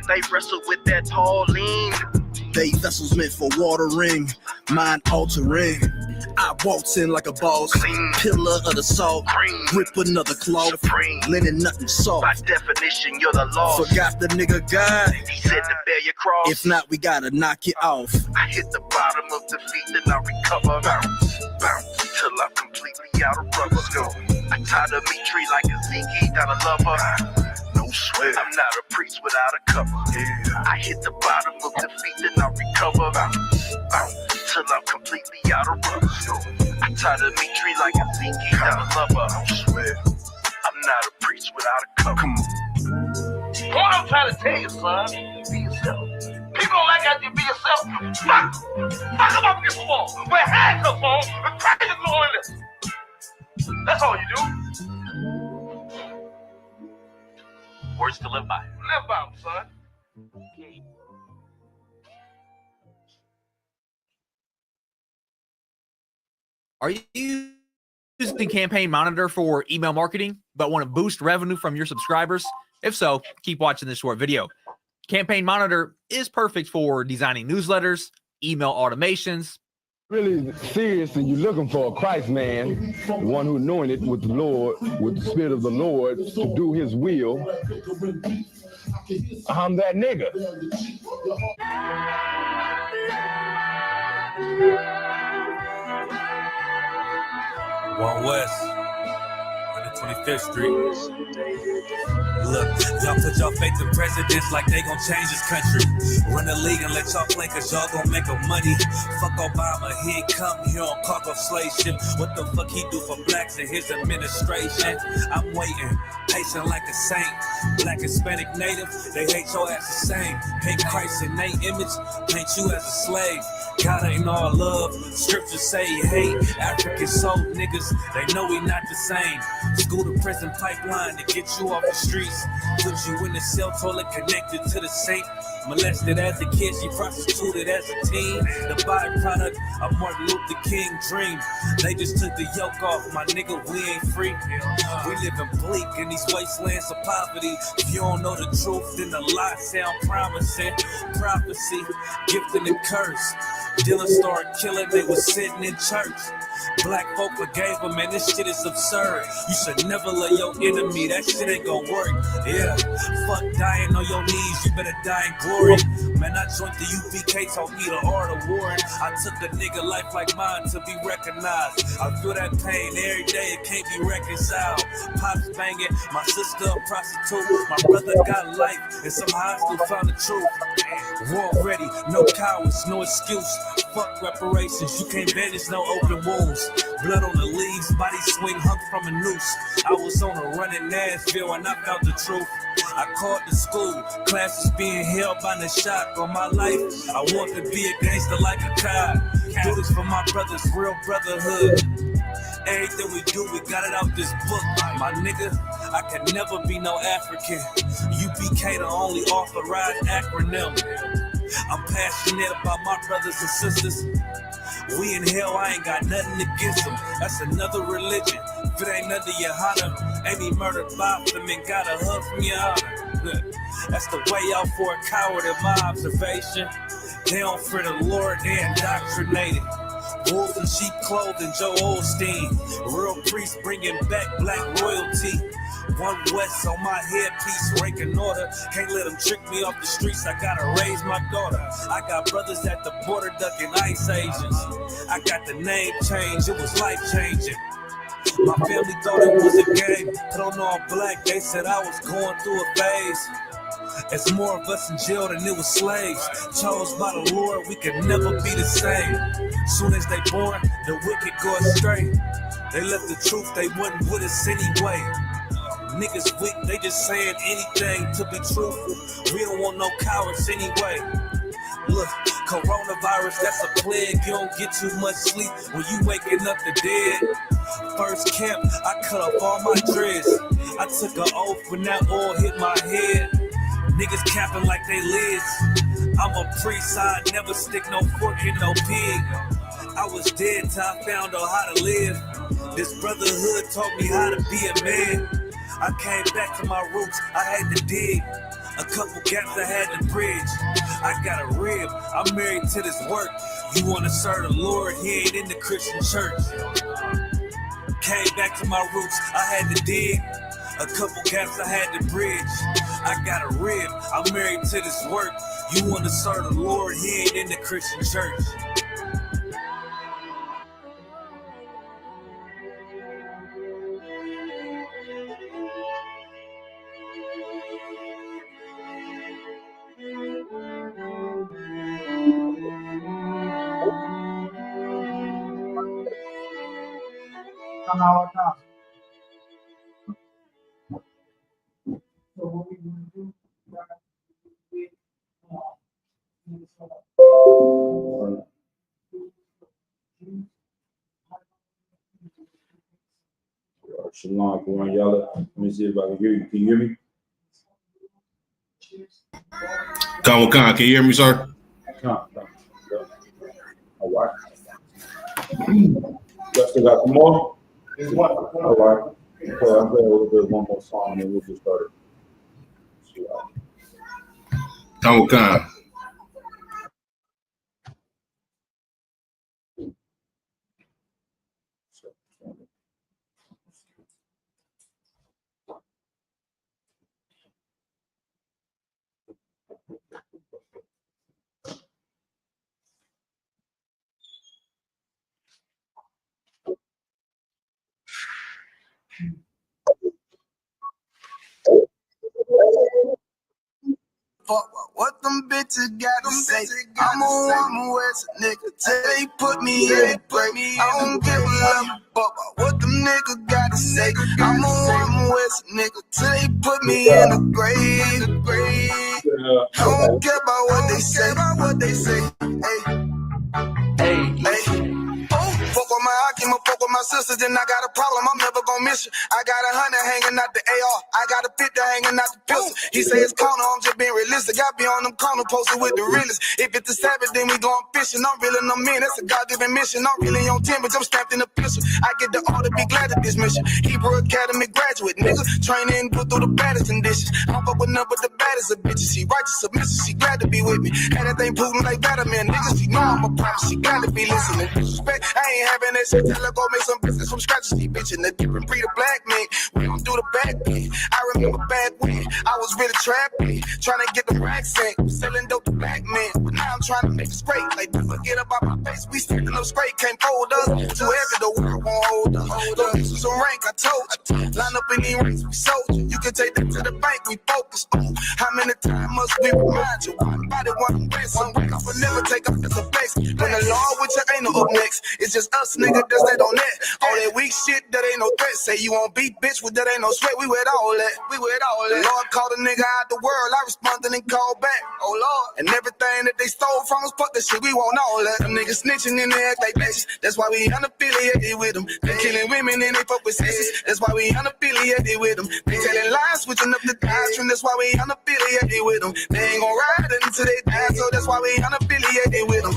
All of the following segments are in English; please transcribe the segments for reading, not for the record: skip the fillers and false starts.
they wrestle with that tall lean. They vessels meant for watering, mind altering. I waltz in like a boss, pillar of the salt, grip another claw, linen nothing soft. By definition, you're the law. Forgot the nigga God, he said to bear your cross. If not, we gotta knock you off. I hit the bottom of the feet, then I recover. Bounce, bounce, till I'm completely out of rubber. I tied a meat tree like a Zeke, not a lover. No sweat, I'm not a priest without a cover. Yeah. I hit the bottom of the feet, then I recover. Bounce, bounce, till I'm completely out of rubber. I tied a meat tree like a Zeke, not a lover. No sweat, I'm not a priest without a cover. Come on. What I'm trying to tell you, son, be yourself. People don't like after you be yourself. Fuck them up against the wall. Wear handcuffs on and crack the door in this. That's all you do. Words to live by. Live by them, son. Are you using Campaign Monitor for email marketing, but want to boost revenue from your subscribers? If so, keep watching this short video. Campaign Monitor is perfect for designing newsletters, email automations. Really seriously, you're looking for a Christ man, the one who anointed with the Lord, with the Spirit of the Lord to do his will. I'm that nigga. One West, 125th Street. Look, y'all put y'all faith in presidents like they gon' change this country. Run the league and let y'all play cause y'all gon' make a money. Fuck Obama, he ain't come here on cargo slave ship. What the fuck he do for blacks in his administration? I'm waiting, patient like a saint. Black, Hispanic, Native, they hate your ass the same. Paint Christ in their image, paint you as a slave. God ain't all love, scriptures say he hate. African soul niggas, they know we not the same. School to prison pipeline to get you off the streets. Put you in the cell toilet connected to the saint. Molested as a kid, she prostituted as a teen. The byproduct of Martin Luther King dream. They just took the yoke off, my nigga, we ain't free. We living bleak in these wastelands of poverty. If you don't know the truth, then the lies sound promising. Prophecy, gift and a curse. Dylan started killing, they was sitting in church. Black folk forgave him, man, this shit is absurd. You should never love your enemy, that shit ain't gon' work. Yeah, fuck dying on your knees, you better die in glory. Man, I joined the UPK, taught me the art of warring. I took a nigga life like mine to be recognized. I feel that pain every day, it can't be reconciled. Pops banging, my sister a prostitute. My brother got life, and somehow I still found the truth. War ready, no cowards, no excuse. Fuck reparations, you can't bandage no open wounds. Blood on the leaves, body swing hung from a noose. I was on a run in Nashville and I found the truth. I called the school, classes being held by the shock on my life. I want to be a gangster like a cop. Do this for my brothers, real brotherhood. Everything we do, we got it out this book. My nigga, I can never be no African. UPK the only authorized acronym. I'm passionate about my brothers and sisters. We in hell, I ain't got nothing against them. That's another religion. If it ain't under your honor, ain't he murdered by them and got a hug from your honor. That's the way out for a coward in my observation. They don't fear the Lord, they indoctrinated. Wolves in sheep clothing, Joe Osteen. Real priest bringing back black royalty. One West on my headpiece, ranking order. Can't let them trick me off the streets, I gotta raise my daughter. I got brothers at the border ducking ICE agents. I got the name change, it was life changing. My family thought it was a game. Put on all black, they said I was going through a phase. It's more of us in jail than it was slaves. Chose by the Lord, we could never be the same. Soon as they born, the wicked go astray. They left the truth, they wasn't with us anyway. Niggas weak, they just saying anything to be truthful. We don't want no cowards anyway. Look, coronavirus, that's a plague. You don't get too much sleep when you waking up the dead. First camp, I cut off all my dreads. I took an oath when that oil hit my head. Niggas capping like they lids. I'm a priest, I never stick no fork in no pig. I was dead till I found out how to live. This brotherhood taught me how to be a man. I came back to my roots, I had to dig. A couple gaps I had to bridge. I got a rib, I'm married to this work. You wanna serve the Lord, he ain't in the Christian church. Came back to my roots, I had to dig. A couple gaps I had to bridge. I got a rib, I'm married to this work. You wanna serve the Lord, he ain't in the Christian church. Shalom, go on, y'all. Let me see if I can hear you. Can you hear me? Khan, can you hear me, sir? All right. You still got some more? All right. Okay, I'll play a little bit, one more song, and then we'll get started. Khan. Fuck what them bitches gotta say. I'm a West nigga till they put me in the grave. I don't give a love fuck what them niggas gotta say. I'm a West nigga till they put me in the grave. I don't care about what they say. Hey. Fuck with my Akima, fuck with my sisters, then I got a problem, I'm never gonna miss you. I got 100 hanging out the AR, I got a 50 hanging out the pistol. He say it's corner, I'm just being realistic. I be on them corner posted with the realest. If it's the Sabbath, then we going fishing. I'm reeling them in, that's a God-given mission. I'm really on 10, but I'm strapped in a pistol. I get the order, be glad of this mission. Hebrew Academy graduate, nigga. Training, put through the baddest conditions. I fuck with none but the baddest of bitches. She righteous, submissive, she glad to be with me. Had that thing Putin like Batman, niggas. She know I'm a prophet, she glad to be listening. Disrespect, I ain't having that shit. Tell her go make some business from scratch. She bitchin' the different breed of black men. We don't do the back thing. I remember back when I was really trapping, trying to get the racks in, selling dope to black men. But now I'm trying to make it straight. Like, don't forget about my face. We standing up straight, can't fold us. Too heavy, the world won't hold us. Don't use some rank, I told you. Line up in these ranks, we sold you. You can take that to the bank, we focus. How many times must we remind you? Nobody want to win some rank. I will never take up as a face. When the law with you ain't no up next. It's just us, nigga, that's that on that. All that weak shit, that ain't no threat. Say you won't beat, bitch, with that ain't no sweat. We with all that. The Lord called a nigga out the world. I responded and called back. Oh, Lord. And everything that they stole from us, fuck that shit. We want all that. Them niggas snitching and they act like bitches. That's why we unaffiliated with them. They killing women and they fuck with sisters. That's why we unaffiliated with them. They telling lies, switching up the doctrine. That's why we unaffiliated with them. They ain't gon' ride until they die, so that's why we unaffiliated with them.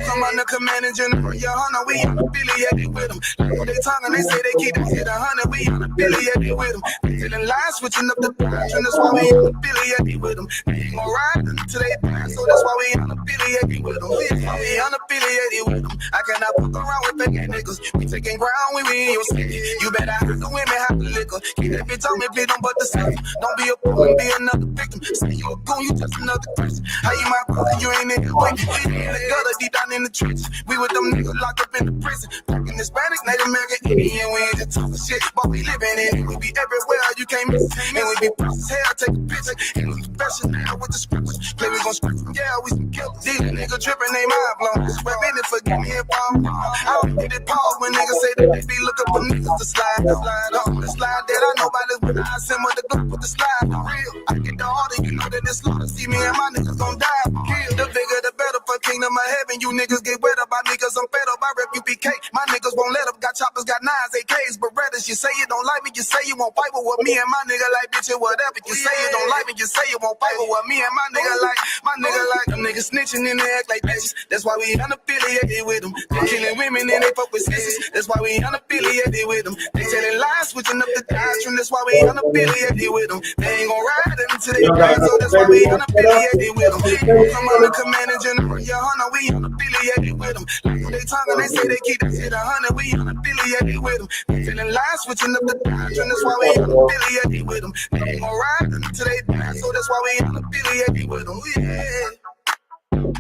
Come on the commanding general, your honor, we unaffiliated with them. Like they talking, they say they keep that shit 100, we unaffiliated with them. They telling lies, switching up the doctrine. That's why we unaffiliated with them. They ain't gon' ride until they die, so that's why we unaffiliated with them. We unaffiliated with them. I cannot fuck around with fake niggas. We taking ground when we in your city. You better have the women, have the liquor. Keep that bitch on me, bitch, don't but the same. Don't be a fool and be another victim. Say you a goon, you just another person. How you my brother, you ain't in the way. In the gutter, deep down in the trenches. We with them niggas locked up in the prison. Fucking Hispanic, Native American, Indian. We ain't just talking shit, but we living in it. We be everywhere, you can't miss it. And we be process hell, take a picture. And we professional with the scriptures. Play, we gon' script them, yeah, we some killers. These niggas tripping, they mind blown. Swear business, forgive me if I'm wrong. I don't get it pause when niggas say that they be looking for niggas to slide on. The slide that I know about is when I send with the group with the slide. For real, I get the order, you know that it's slaughter. See me and my niggas gon' die. Kill the bigger, the better for King kingdom of heaven. You niggas get wet up by niggas. I'm fed up by rep UPK. My niggas won't let up. Got choppers, got nines, AKs, Berettas. You say you don't like me, you say you won't fight with what me and my nigga like, bitch, and whatever. You say you don't like me, you say you won't fight with what me and my nigga like. My nigga like them niggas snitching and they act like bitches. That's why we unaffiliated with them. They killing women and they fuck with sisters. That's why we unaffiliated with them. They telling lies, switching up the doctrine. That's why we unaffiliated with them. They ain't gon' ride until they die, so that's why we unaffiliated with them. I'm on the command and general, yeah, hunter, we unaffiliated with them. Like they talking, they say they keep that shit 100, we unaffiliated with them. They telling lies, switching up the doctrine. That's why we unaffiliated with them. They ain't gon' ride until they die, so that's why we unaffiliated with them. Yeah.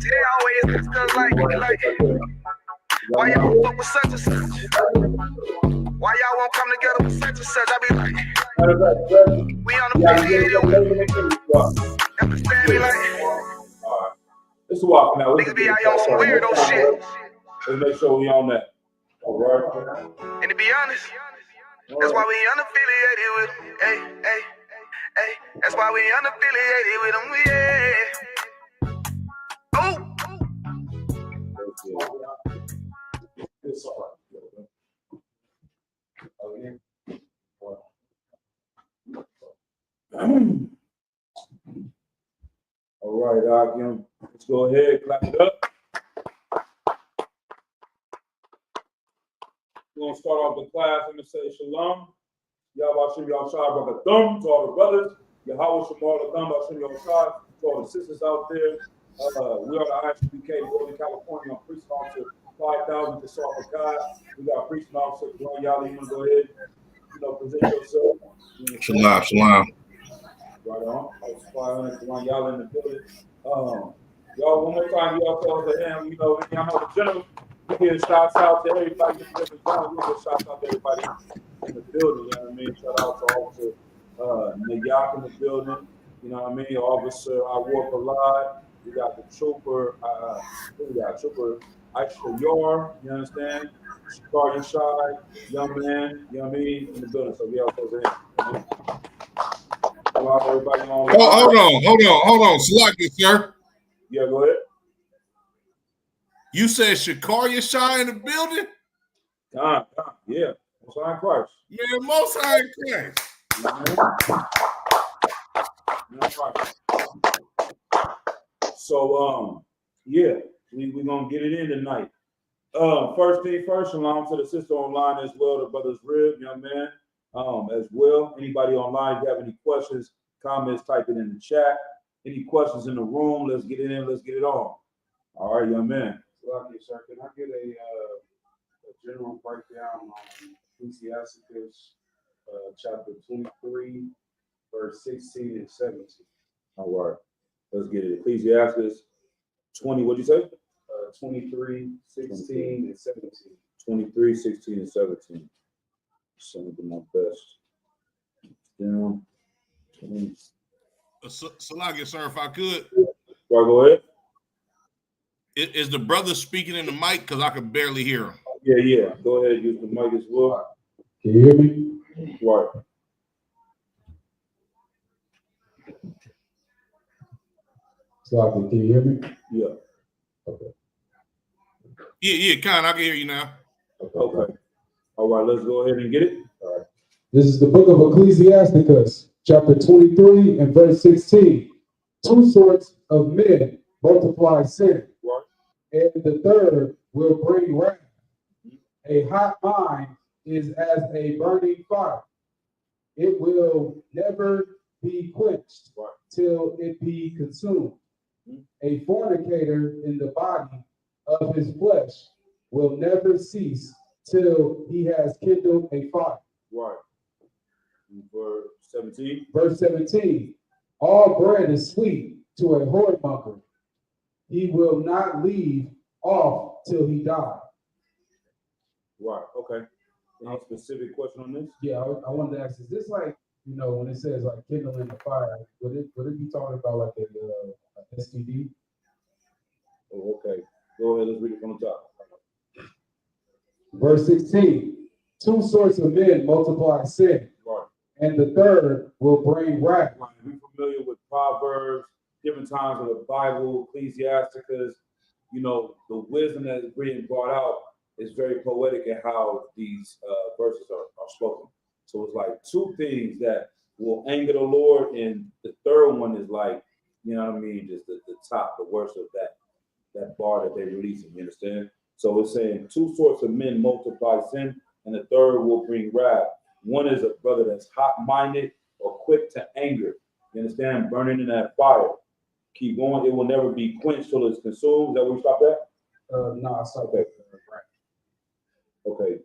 See, they always ask us like, why y'all fuck with such and such? Why y'all won't come together with such and such? I be like, we unaffiliated with them. Understand me like, Alright. This is walk now. niggas be out here on some weirdo shit. Let's make sure we on that. Alright. And to be honest, that's why we unaffiliated with them. Hey, hey, hey. That's why we unaffiliated with them. Yeah. Oh. It's all right. All right, Akim. Let's go ahead, clap it up. We're gonna start off the class and say shalom. Y'all Shem y'all Shai Brakathum to all the brothers. Yahweh Shem all the thumb Shem y'all Shai to all the sisters out there. We are the ISBK Northern California on Priest Officer 5,000 to Sarah God. We got Priest Officer Ron Yali. You wanna go ahead, present yourself. Shalom, shalom. Right on. Y'all in the building. Y'all, one more time, y'all tell us again, y'all know the general. We give shouts out to everybody. We give shouts out to everybody in the building. You know what I mean? Shout out to Officer Nayak in the building. You know what I mean? Officer I Walk Alive. We got the trooper. Trooper Aisha Yor. You understand? Shikar Yashai, young man. You know what I mean? In the building. So we all close in. You know? Everybody on. Hold on. Salaki, sir. Yeah, go ahead. You said Shakaria Shai in the building? Yeah. Most High Christ. Yeah, Most High Christ. So, yeah, we're going to get it in tonight. First thing first, shalom to the sister online as well, the brothers Rib, young man, as well. Anybody online, if you have any questions, comments, type it in the chat. Any questions in the room, let's get it in, let's get it on. All right, young man. Okay, sir, can I get a general breakdown on Ecclesiasticus chapter 23, verse 16 and 17? All right, let's get it. Ecclesiasticus 20, what'd you say? 23, 16, and 17. 23, 16, and 17. Some of my best. Down. Salaki, sir, if I could. Go ahead. Is the brother speaking in the mic? Because I could barely hear him. Yeah. Go ahead, use the mic as well. Can you hear me? Right. So, can you hear me? Yeah. Okay. Yeah, kind. I can hear you now. Okay. All right, let's go ahead and get it. All right. This is the book of Ecclesiasticus, chapter 23 and verse 16. Two sorts of men multiply sin, right, and the third will bring wrath. A hot mind is as a burning fire. It will never be quenched right, till it be consumed. A fornicator in the body of his flesh will never cease till he has kindled a fire. Right. Verse 17. Verse 17. All bread is sweet to a whoremonger. He will not leave off till he die. Right. Okay. Any specific question on this? Yeah, I wanted to ask, is this like, when it says like kindling the fire, would it be talking about like a STD? Oh, okay. Go ahead, let's read it from the top. Verse 16. Two sorts of men multiply sin, right, and the third will bring wrath. Right. We're familiar with Proverbs, different times of the Bible, Ecclesiasticus, you know, the wisdom that is being brought out is very poetic in how these verses are spoken. So it's like two things that will anger the Lord, and the third one is like, you know what I mean, just the top, the worst of that bar that they're releasing, you understand? So it's saying two sorts of men multiply sin, and the third will bring wrath. One is a brother that's hot-minded or quick to anger, you understand? Burning in that fire. Keep going, it will never be quenched till it's consumed. Is that where we stopped at? No, I stopped at Okay.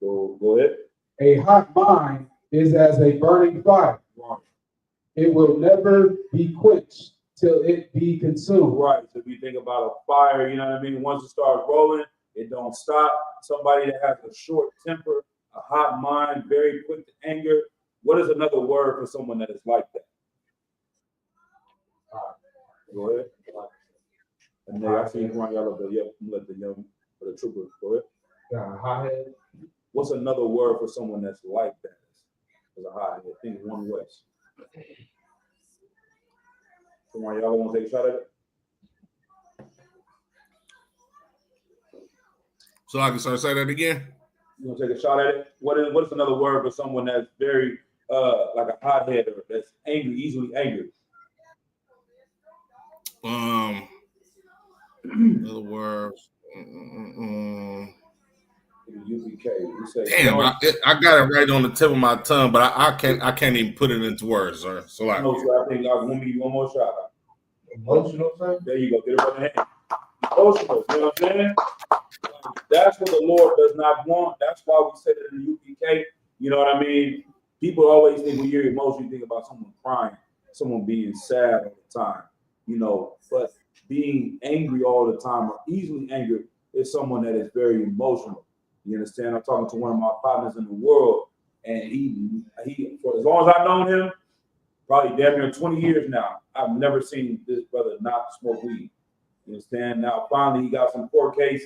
Go ahead. A hot mind is as a burning fire. Right. It will never be quenched till it be consumed. Right. So if you think about a fire, you know what I mean? Once it starts rolling, it don't stop. Somebody that has a short temper, a hot mind, very quick to anger. What is another word for someone that is like that? Go ahead. And then I see you run y'all let the young or the trooper go ahead. Hothead. What's another word for someone that's like that? As a hothead. Think one West. Someone y'all want to take a shot at it? So I can start saying that again. You want to take a shot at it? What is another word for someone that's very like a hothead or that's angry, easily angered? Other words. UPK. We say, damn, I got it right on the tip of my tongue, but I can't even put it into words, sir. So like, no, so I think I want me one more shot. Emotional thing? There you go. Get it right in the hand. Emotional. You know what I'm saying? That's what the Lord does not want. That's why we said it in the UPK. You know what I mean? People always think when you're emotional, you think about someone crying, someone being sad all the time, you know, but being angry all the time or easily angered is someone that is very emotional. You understand? I'm talking to one of my partners in the world, and he for as long as I've known him, probably damn near 20 years now, I've never seen this brother not smoke weed. You understand? Now finally he got some court case.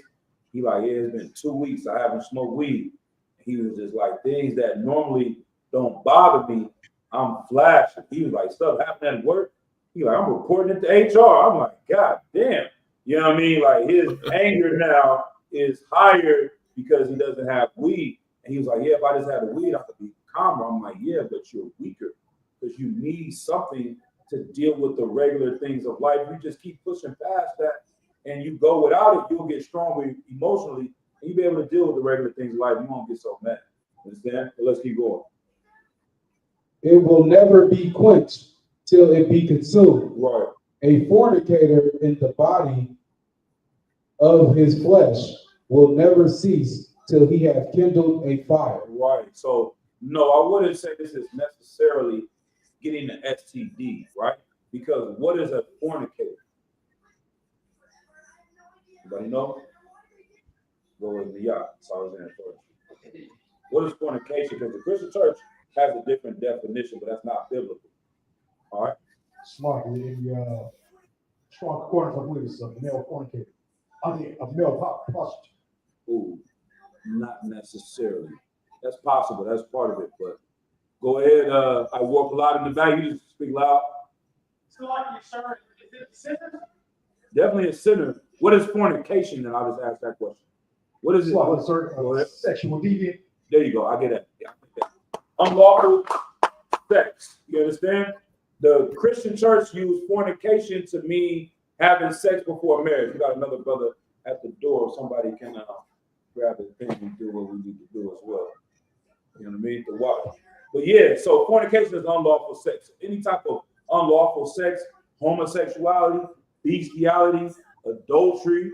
He like, yeah, it's been 2 weeks I haven't smoked weed. He was just like, things that normally don't bother me, I'm flashing. He was like, stuff happened at work. He like, I'm reporting it to HR. I'm like, God damn. You know what I mean? Like his anger now is higher because he doesn't have weed. And he was like, yeah, if I just had the weed, I could be calmer. I'm like, yeah, but you're weaker because you need something to deal with the regular things of life. You just keep pushing past that and you go without it, you'll get stronger emotionally and you'll be able to deal with the regular things of life. You won't get so mad. Understand? But let's keep going. It will never be quenched till it be consumed. Right. A fornicator in the body of his flesh will never cease till he have kindled a fire. Right. So, no, I wouldn't say this is necessarily getting the STD, right? Because what is a fornicator? Anybody know? Go with the yacht. So I was in first. What is fornication? Because the Christian church has a different definition, but that's not biblical. All right. Smart. In the strong corners, I believe it's a male fornicator. I mean, a male prostitute. Ooh, not necessarily. That's possible. That's part of it. But go ahead. I walk a lot in the back. You just speak loud. So, like you, sir, is it a sinner? Definitely a sinner. What is fornication? And I'll just ask that question. What is it? Well, sir, sexual deviant. There you go. I get that. Yeah, I get that. Unlawful sex. You understand? The Christian church used fornication to mean having sex before marriage. We got another brother at the door. Somebody can grab his pen and do what we need to do as well. You know what I mean? The water. But yeah, so fornication is unlawful sex. Any type of unlawful sex, homosexuality, bestiality, adultery,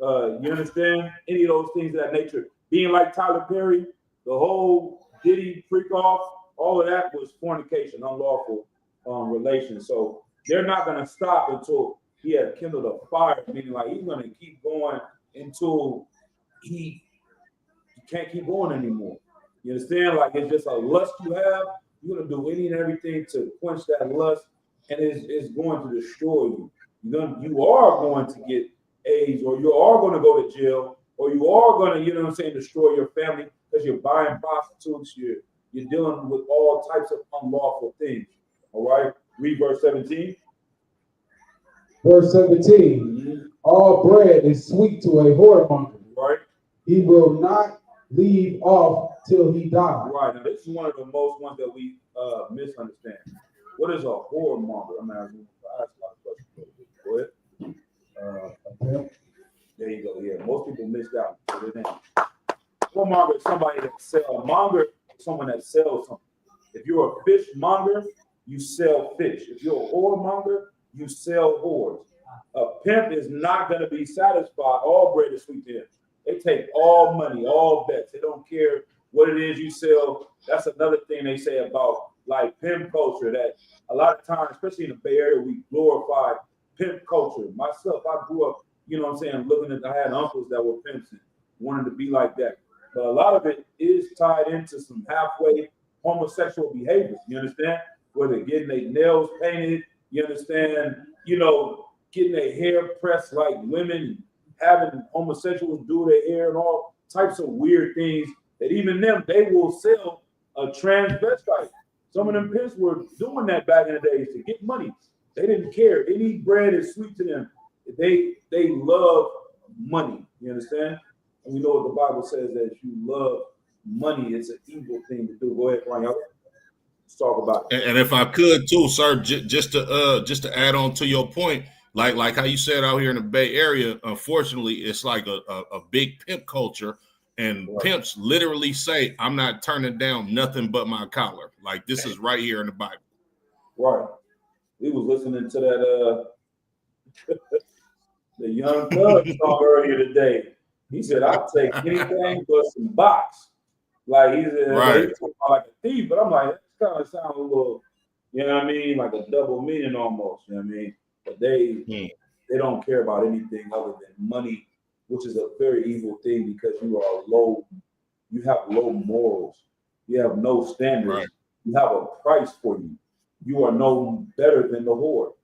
you understand? Any of those things of that nature. Being like Tyler Perry, the whole Diddy freak off, all of that was fornication, unlawful relations. So they're not going to stop until he had kindled a fire, meaning like he's going to keep going until he can't keep going anymore. You understand? Like it's just a lust you have. You're going to do any and everything to quench that lust, and it's going to destroy you. You are going to get AIDS, or you are going to go to jail, or you are going to, you know what I'm saying, destroy your family because you're buying prostitutes, you're dealing with all types of unlawful things. All right, read verse 17. Verse 17. All bread is sweet to a whoremonger. Right. He will not leave off till he die. Right. Now this is one of the most ones that we misunderstand. What is a whoremonger? I'm asking a lot of questions. Go ahead. A pimp. There you go. Yeah, most people missed out. Whoremonger is somebody that sells. A monger is someone that sells something. If you're a fish monger, you sell fish. If you're a whoremonger, you sell whores. A pimp is not going to be satisfied. All bread is sweet to him. They take all money, all bets. They don't care what it is you sell. That's another thing they say about like pimp culture, that a lot of times, especially in the Bay Area, we glorify pimp culture. Myself, I grew up, you know what I'm saying, looking at, I had uncles that were pimps and wanted to be like that. But a lot of it is tied into some halfway homosexual behaviors. You understand? Whether getting their nails painted, you understand, you know, getting their hair pressed like women, having homosexuals do their hair and all types of weird things that even them, they will sell a transvestite. Some of them pimps were doing that back in the days to get money. They didn't care. Any bread is sweet to them. They love money. You understand? And we know what the Bible says, that if you love money, it's an evil thing to do. Go ahead, Ryan. Let's talk about it. And if I could too, sir, just to add on to your point, like how you said out here in the Bay Area, unfortunately, it's like a big pimp culture, and Right. Pimps literally say, "I'm not turning down nothing but my collar." Like this is right here in the Bible. Right. We was listening to that the Young Thug song earlier today. He said, "I'll take anything but some box." Like he said, Right. he's talking about like a thief, but I'm like, that kind of sounds a little, you know what I mean, like a double meaning almost. You know what I mean? But they don't care about anything other than money, which is a very evil thing because you have low morals, you have no standards, Right. you have a price for you. You are no better than the whore.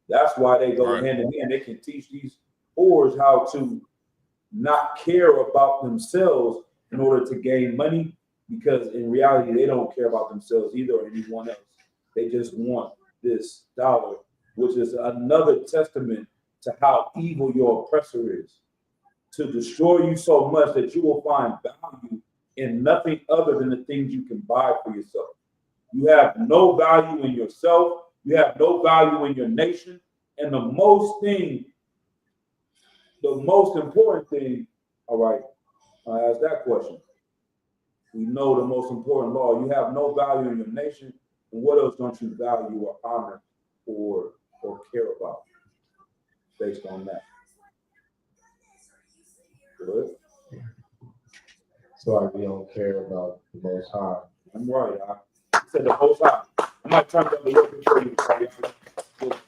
That's why they go Right. hand in hand. They can teach these whores how to not care about themselves in order to gain money, because in reality, they don't care about themselves either or anyone else. They just want this dollar, which is another testament to how evil your oppressor is, to destroy you so much that you will find value in nothing other than the things you can buy for yourself. You have no value in yourself. You have no value in your nation. And the most important thing, all right, I asked that question. We know the most important law. You have no value in your nation. And what else don't you value or honor or care about based on that? Good. So we don't care about the Most High. I'm right. I said the Most High. I might turn up a little bit for you.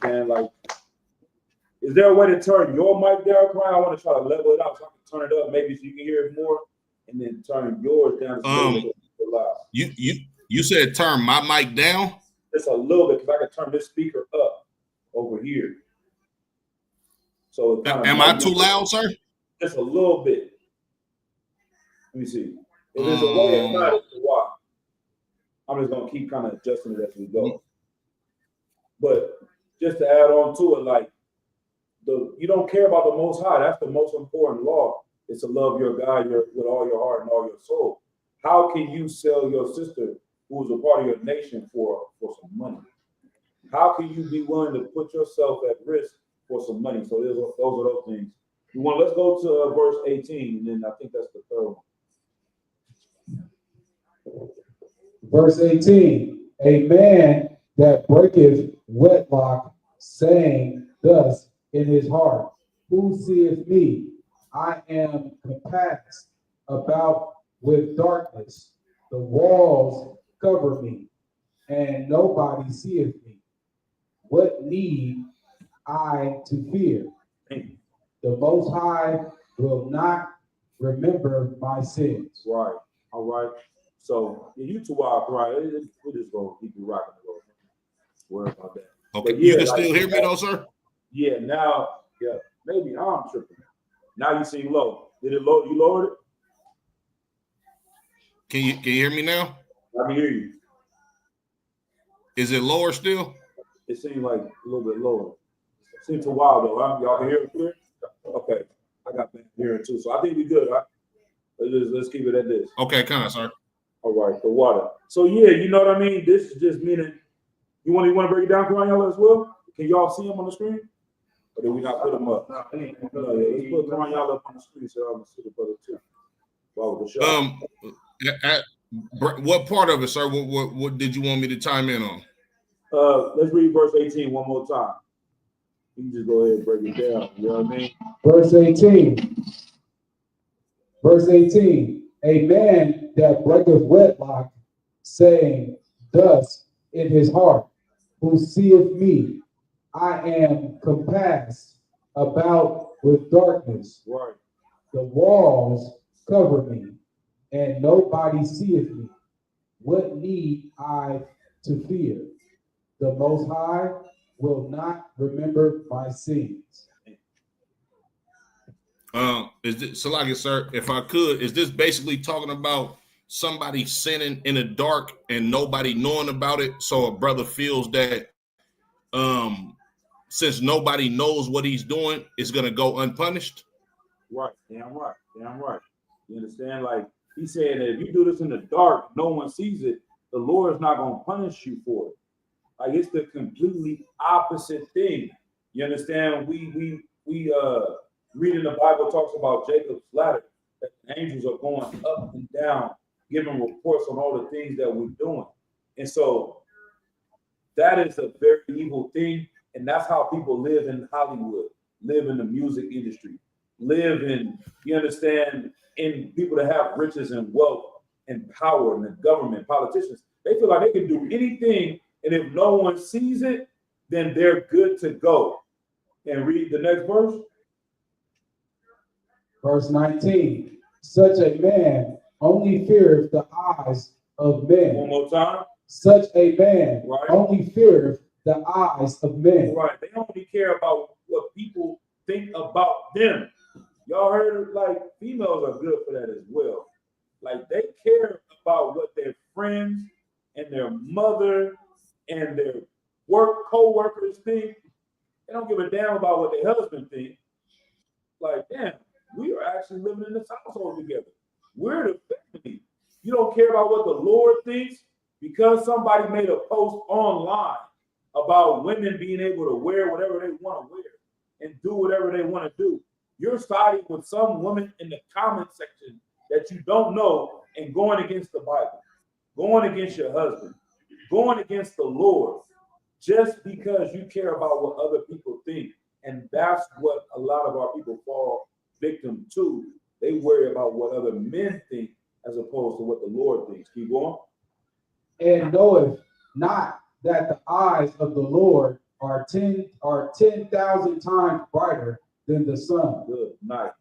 Man, like, is there a way to turn your mic down, Ryan? I want to try to level it out so I can turn it up, maybe so you can hear it more, and then turn yours down just a little bit loud. You said turn my mic down? Just a little bit, because I can turn this speaker up over here. So Am I too loud, sir? Just a little bit. Let me see. If there's a way, if not, it's a why. I'm just gonna keep kind of adjusting it as we go. But just to add on to it, like you don't care about the Most High. That's the most important law. Is to love your God with all your heart and all your soul. How can you sell your sister, who is a part of your nation, for some money? How can you be willing to put yourself at risk for some money? So those are those things. Let's go to verse 18, and then I think that's the third one. Verse 18, a man that breaketh wedlock, saying thus in his heart, who seeth me? I am compassed about with darkness. The walls cover me, and nobody seeth me. What need I to fear? The Most High will not remember my sins. Right. All right. So you two are right. We're just gonna keep you rocking the road. Worry about that. Okay. But You can still hear me though, sir? Yeah. Now, yeah. Maybe I'm tripping. Now you seem low. Did it low? You lowered it? Can you hear me now? I can hear you. Is it lower still? It seemed like a little bit lower. Seems a while though, huh? Y'all can hear it clear? Okay, I got back hearing too, so I think we good, right? Let's keep it at this. Okay, kind of, sir. All right, the water. So yeah, you know what I mean. This is just meaning. You want to break it down, Cornell, as well? Can y'all see them on the screen? Or did we not put them up? No, yeah, let's put Cornell up on the screen so I can see the brother too. Wow, the shot. What part of it, sir? What did you want me to chime in on? Let's read verse 18 one more time. You can just go ahead and break it down. You know what I mean? Verse 18. Verse 18. A man that breaketh wedlock, saying thus in his heart, who seeth me, I am compassed about with darkness. Right. The walls cover me, and nobody seeth me. What need I to fear? The Most High will not remember my sins. Is this, Salaki, sir, if I could, is this basically talking about somebody sinning in the dark and nobody knowing about it? So a brother feels that since nobody knows what he's doing, it's gonna go unpunished. Right, damn right, damn right. You understand? Like he said that if you do this in the dark, no one sees it, the Lord is not gonna punish you for it. Like it's the completely opposite thing. You understand? We reading the Bible talks about Jacob's ladder, that the angels are going up and down, giving reports on all the things that we're doing. And so that is a very evil thing. And that's how people live in Hollywood, live in the music industry, live in, you understand, in people that have riches and wealth and power and the government, politicians. They feel like they can do anything. And if no one sees it, then they're good to go. And read the next verse. Verse 19. Such a man only feareth the eyes of men. One more time. Such a man right. only feareth the eyes of men. Right. They only care about what people think about them. Y'all heard, like, females are good for that as well. Like, they care about what their friends and their mother and their co-workers think. They don't give a damn about what their husband thinks. Like, damn, we are actually living in this household together. We're the family. You don't care about what the Lord thinks because somebody made a post online about women being able to wear whatever they want to wear and do whatever they want to do. You're siding with some woman in the comment section that you don't know and going against the Bible, going against your husband, going against the Lord, just because you care about what other people think. And that's what a lot of our people fall victim to. They worry about what other men think as opposed to what the Lord thinks. Keep going. And knoweth not that the eyes of the Lord are 10,000 times brighter than the sun. Good night.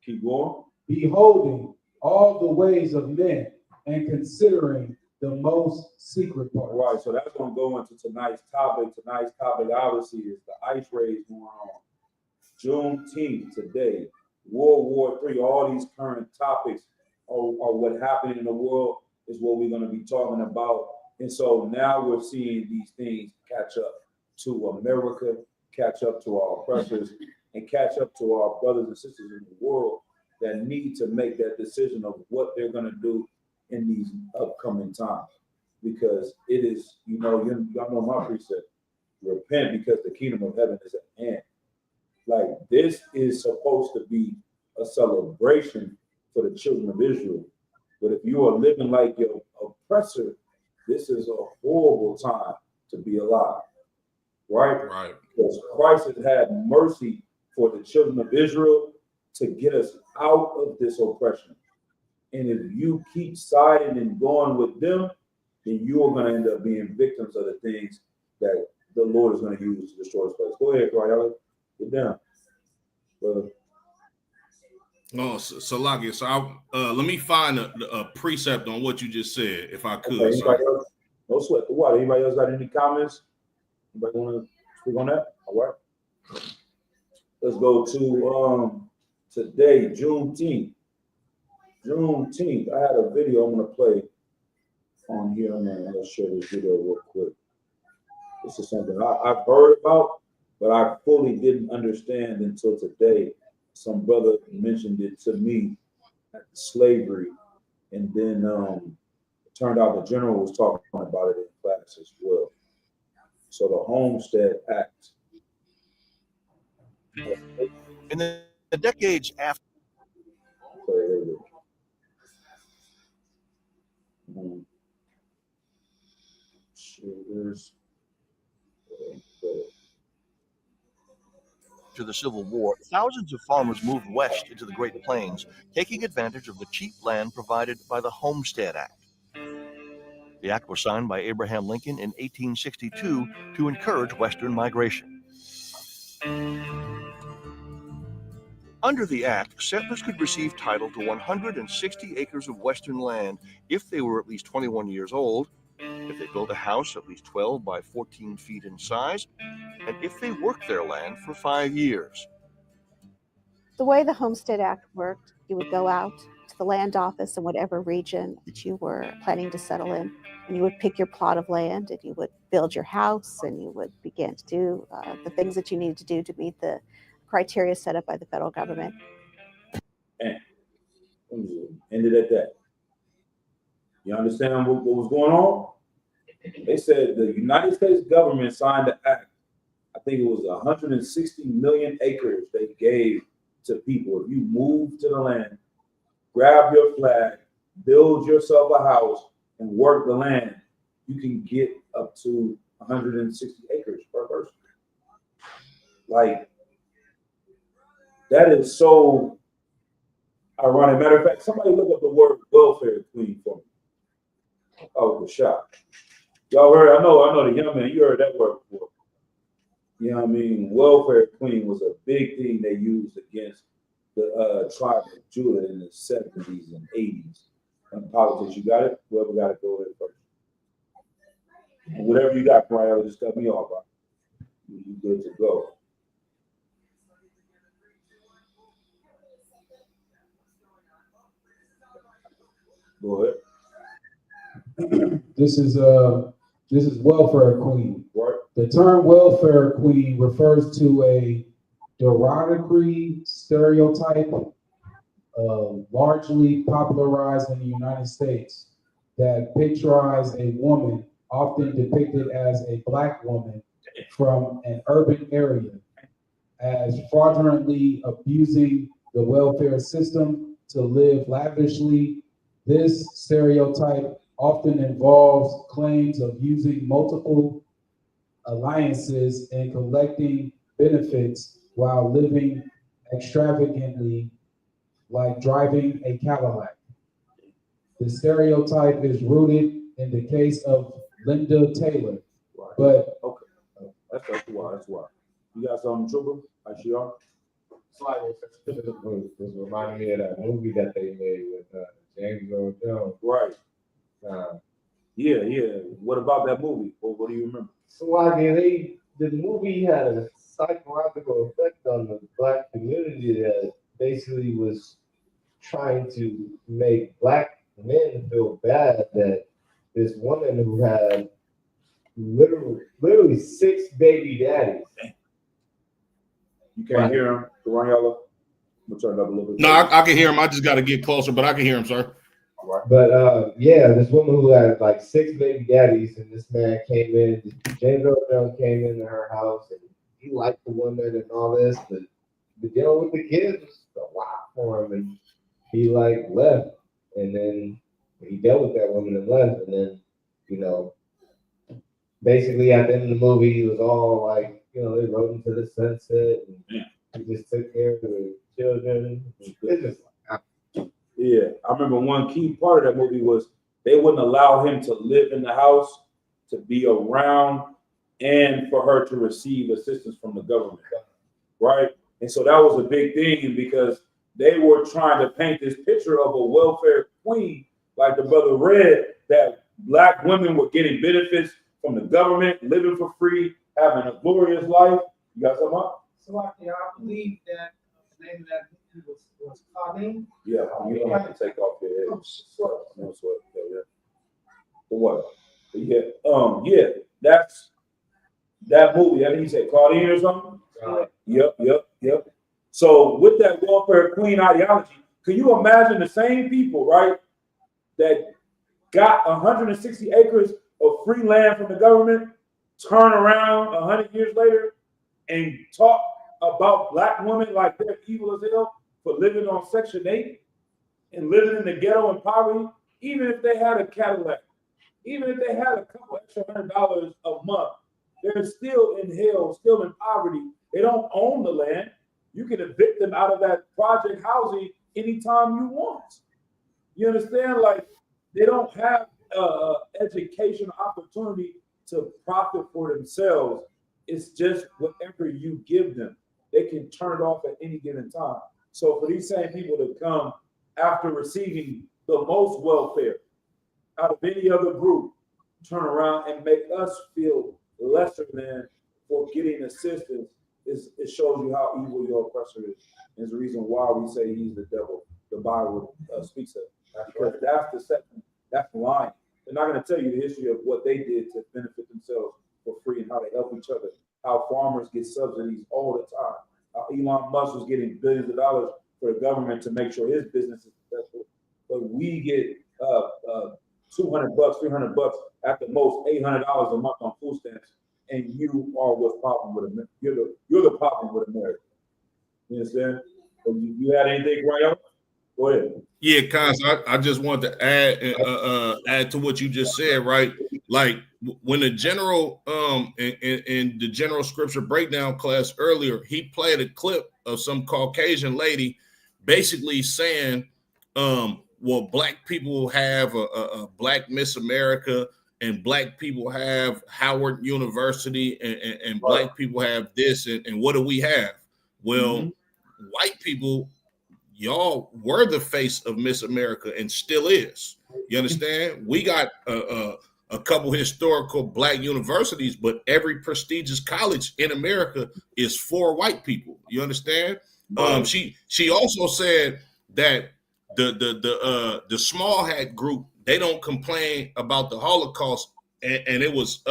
Keep going. Beholding all the ways of men and considering the most secret parts. Right, so that's going to go into tonight's topic. Tonight's topic, obviously, is the ice raids going on. Juneteenth today, World War III, all these current topics are what happened in the world is what we're going to be talking about. And so now we're seeing these things catch up to America, catch up to our oppressors, and catch up to our brothers and sisters in the world that need to make that decision of what they're going to do in these upcoming times. Because it is, y'all know my precept, repent because the kingdom of heaven is at hand. Like, this is supposed to be a celebration for the children of Israel. But if you are living like your oppressor, this is a horrible time to be alive. Right? Right. Because Christ has had mercy for the children of Israel to get us out of this oppression. And if you keep siding and going with them, then you are going to end up being victims of the things that the Lord is going to use to destroy this place. Go ahead, Corey. Get down, brother. Oh, Salaki, so let me find a precept on what you just said, if I could. Okay, anybody else? No sweat the water. Anybody else got any comments? Anybody want to speak on that? All right. Let's go to today, Juneteenth. I had a video I'm going to play on here. I'm going to share this video real quick. This is something I've heard about, but I fully didn't understand until today. Some brother mentioned it to me, slavery, and then it turned out the general was talking about it in class as well. So the Homestead Act. In the decades after. To the Civil War, thousands of farmers moved west into the Great Plains, taking advantage of the cheap land provided by the Homestead Act. The act was signed by Abraham Lincoln in 1862 to encourage Western migration. Under the act, settlers could receive title to 160 acres of Western land if they were at least 21 years old, if they built a house at least 12 by 14 feet in size, and if they worked their land for 5 years. The way the Homestead Act worked, you would go out to the land office in whatever region that you were planning to settle in, and you would pick your plot of land, and you would build your house, and you would begin to do the things that you needed to do to meet the criteria set up by the federal government. And ended at that. You understand what was going on? They said the United States government signed the act. I think it was 160 million acres they gave to people. If you move to the land, grab your flag, build yourself a house, and work the land, you can get up to 160 acres per person. Like, that is so ironic. Matter of fact, somebody look up the word welfare queen for me. Oh, the shot. Y'all heard, I know the young man, you heard that word before. You know what I mean? Welfare queen was a big thing they used against the tribe of Judah in the 70s and 80s. And politics, you got it? Whoever got it, go ahead first. And whatever you got, Brian, just cut me off. You good to go. Go ahead. This is welfare queen. Right. The term welfare queen refers to a derogatory stereotype, largely popularized in the United States, that picturized a woman, often depicted as a Black woman from an urban area, as fraudulently abusing the welfare system to live lavishly. This stereotype often involves claims of using multiple alliances and collecting benefits while living extravagantly, like driving a Cadillac. The stereotype is rooted in the case of Linda Taylor, Right. but Okay. That's why. You got something, Trooper? ICR? This reminded me of that movie that they made with James Earl Jones. Right. Yeah. What about that movie? What do you remember? So the movie had a psychological effect on the Black community that basically was trying to make Black men feel bad that this woman who had literally 6 baby daddies. You can't hear him, Raniella? I'm gonna turn it up a little bit. No, I can hear him. I just got to get closer, but I can hear him, sir. Right. But this woman who had like 6 baby daddies, and this man came in, James Earl Jones came into her house, and he liked the woman and all this, but dealing with the kids was a lot for him, and he like left, and then he dealt with that woman and left, and then basically at the end of the movie, he was all like, they rode into the sunset, and he just took care of the children. It's just Yeah, I remember one key part of that movie was they wouldn't allow him to live in the house, to be around, and for her to receive assistance from the government, right? And so that was a big thing because they were trying to paint this picture of a welfare queen, like the brother read, that Black women were getting benefits from the government, living for free, having a glorious life. You got something up? So I believe that the name of that movie was Claudine. Yeah, you don't have to take off your head. No sweat. Yeah. For what? Yeah, that's that movie. I think you said Claudine or something. Yep. So with that welfare queen ideology, can you imagine the same people, right, that got 160 acres of free land from the government, turn around 100 years later and talk about black women like they're evil as hell for living on Section 8 and living in the ghetto and poverty, even if they had a Cadillac, even if they had a couple extra $100 a month, they're still in hell, still in poverty. They don't own the land. You can evict them out of that project housing anytime you want. You understand? Like, they don't have educational opportunity to profit for themselves. It's just whatever you give them. They can turn it off at any given time. So for these same people to come after receiving the most welfare out of any other group, turn around and make us feel lesser than for getting assistance, it shows you how evil your oppressor is. It's the reason why we say he's the devil. The Bible speaks of it. Because that's deception. That's lying. They're not going to tell you the history of what they did to benefit themselves for free and how they help each other. How farmers get subsidies all the time. How Elon Musk was getting billions of dollars for the government to make sure his business is successful. But we get $200, $300, at the most $800 a month on food stamps, and you are what's problem with America. You're the problem with America. You understand? So you had anything, Ryan? Go ahead. Yeah, Cons, I just wanted to add to what you just said, right? Like when the general in the general scripture breakdown class earlier, he played a clip of some Caucasian lady basically saying, well, black people have a Black Miss America, and black people have Howard University, and black people have this, and what do we have? Well, white people, y'all were the face of Miss America and still is. You understand? We got a couple historical black universities, but every prestigious college in America is for white people. You understand? She also said that the small hat group, they don't complain about the Holocaust, and it was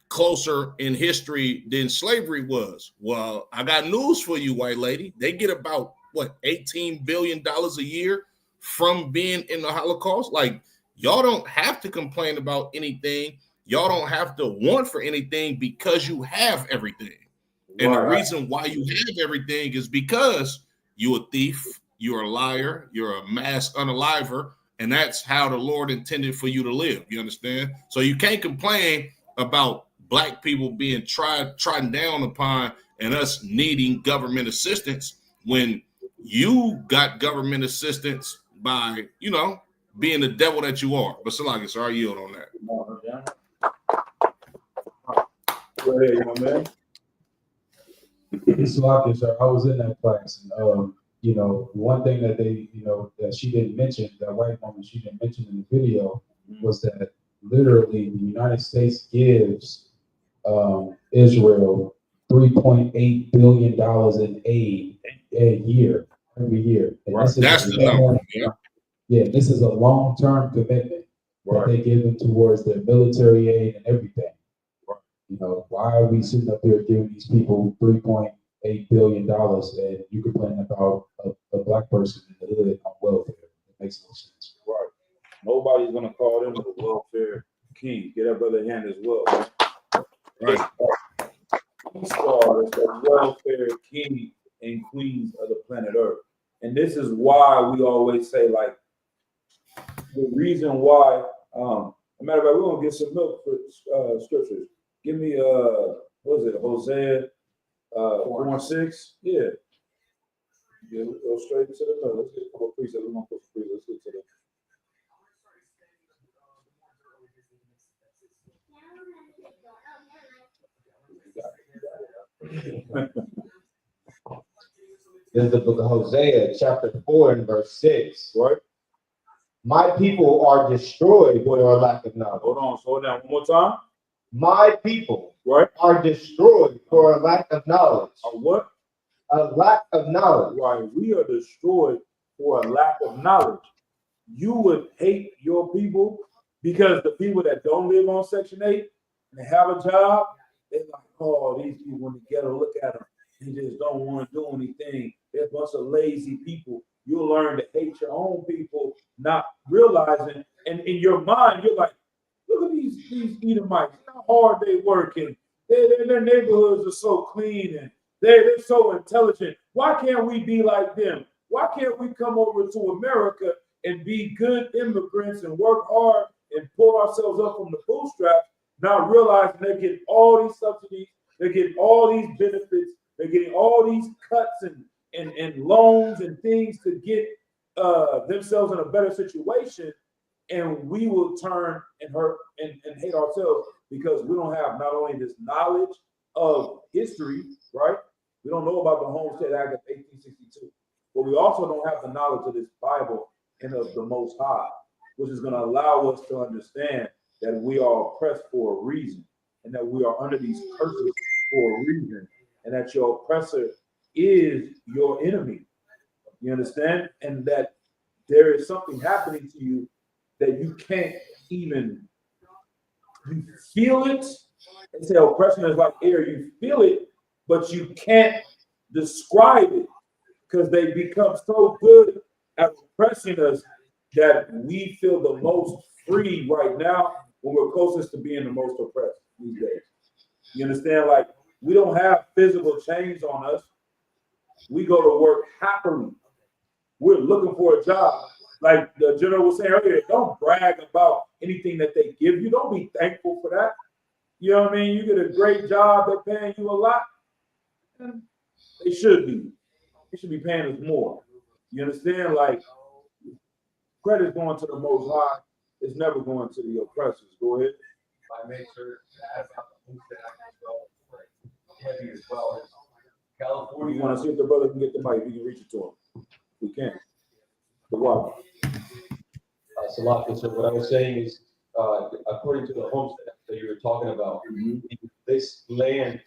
closer in history than slavery was. Well, I got news for you, white lady. They get about $18 billion a year from being in the Holocaust. Like, y'all don't have to complain about anything. Y'all don't have to want for anything because you have everything. And the reason why you have everything is because you're a thief, you're a liar, you're a mass unaliver, and that's how the Lord intended for you to live. You understand? So you can't complain about black people being trodden down upon and us needing government assistance when you got government assistance by, being the devil that you are. But Salaki, so I yield on that. Go ahead, young man. Salaki, sir, I was in that class, and one thing that they, that she didn't mention, that white woman, she didn't mention in the video, was that literally the United States gives Israel $3.8 billion in aid every year. And right. That's the number. Yeah, this is a long-term commitment that they give them towards their military aid and everything. Right. Why are we sitting up here giving these people $3.8 billion and you complain about a black person in the hood on welfare? It makes no sense. Right. Nobody's going to call them the welfare king. Get that brother hand as well. Right. The welfare king and queens of the planet Earth. And this is why we always say, like, the reason why, matter of fact, we're going to get some milk for scriptures. Give me, what is it, Hosea 4:6? Yeah. We'll go straight into the middle. Let's get a couple of precepts. We're going to put some precepts. Let's get to them. This is the book of Hosea, chapter 4 and verse 6. Right. My people are destroyed for a lack of knowledge. Hold on, slow down one more time. My people right are destroyed for a lack of knowledge. A what? A lack of knowledge. Right. We are destroyed for a lack of knowledge. You would hate your people because the people that don't live on Section 8 and have a job, They're like, oh, these people in the ghetto, look at them. They just don't want to do anything. They're a bunch of lazy people. You'll learn to hate your own people, not realizing. And in your mind, you're like, look at these Edomites, how hard they work, and their neighborhoods are so clean, and they're so intelligent. Why can't we be like them? Why can't we come over to America and be good immigrants and work hard and pull ourselves up from the bootstraps, not realizing they're getting all these subsidies, they're getting all these benefits, they're getting all these cuts and loans and things to get themselves in a better situation, and we will turn and hurt and hate ourselves because we don't have not only this knowledge of history, right? We don't know about the Homestead Act of 1862, but we also don't have the knowledge of this Bible and of the Most High, which is going to allow us to understand that we are oppressed for a reason, and that we are under these curses for a reason, and that your oppressor is your enemy. You understand? And that there is something happening to you that you can't even, you feel it. They say oppression is like air. You feel it, but you can't describe it because they become so good at oppressing us that we feel the most free right now when we're closest to being the most oppressed these days. You understand? Like, we don't have physical chains on us. We go to work happily. We're looking for a job. Like the general was saying earlier, don't brag about anything that they give you. Don't be thankful for that. You know what I mean? You get a great job, they're paying you a lot. They should be. They should be paying us more. You understand? Like, credit's going to the Most High. It's never going to the oppressors. Go ahead. I make sure to add about the Homestead Act as well, heavy as well as California. You want to see if the brother can get the mic? We can reach it to him. We can. The water. Salaki, so what I was saying is, according to the Homestead Act that you were talking about, this land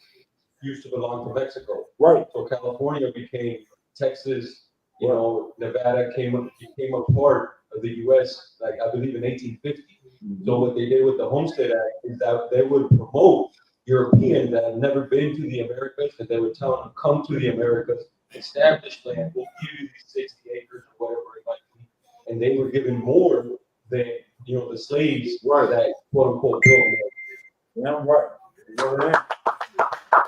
used to belong to Mexico. Right. So California became Texas, you know, Nevada became a part of the U.S., like I believe in 1850. So what they did with the Homestead Act is that they would promote Europeans that have never been to the Americas, that they would tell them to come to the Americas, establish land, we'll give you these 60 acres or whatever it might be. And they were given more than, you know, the slaves were that quote unquote built. Yeah, I'm right. You know what I mean?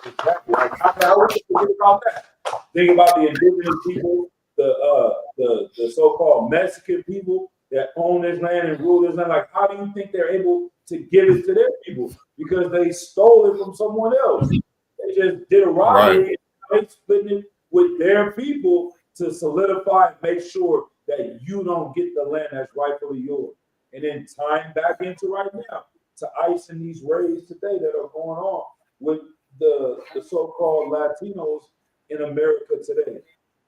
Exactly. Like, I always forget about that. Think about the indigenous people, the so-called Mexican people that own this land and rule this land. Like, how do you think they're able to give it to their people? Because they stole it from someone else. They just did a robbery and they split it with their people to solidify and make sure that you don't get the land that's rightfully yours. And then tying back into right now to ICE and these raids today that are going on with the so-called Latinos in America today.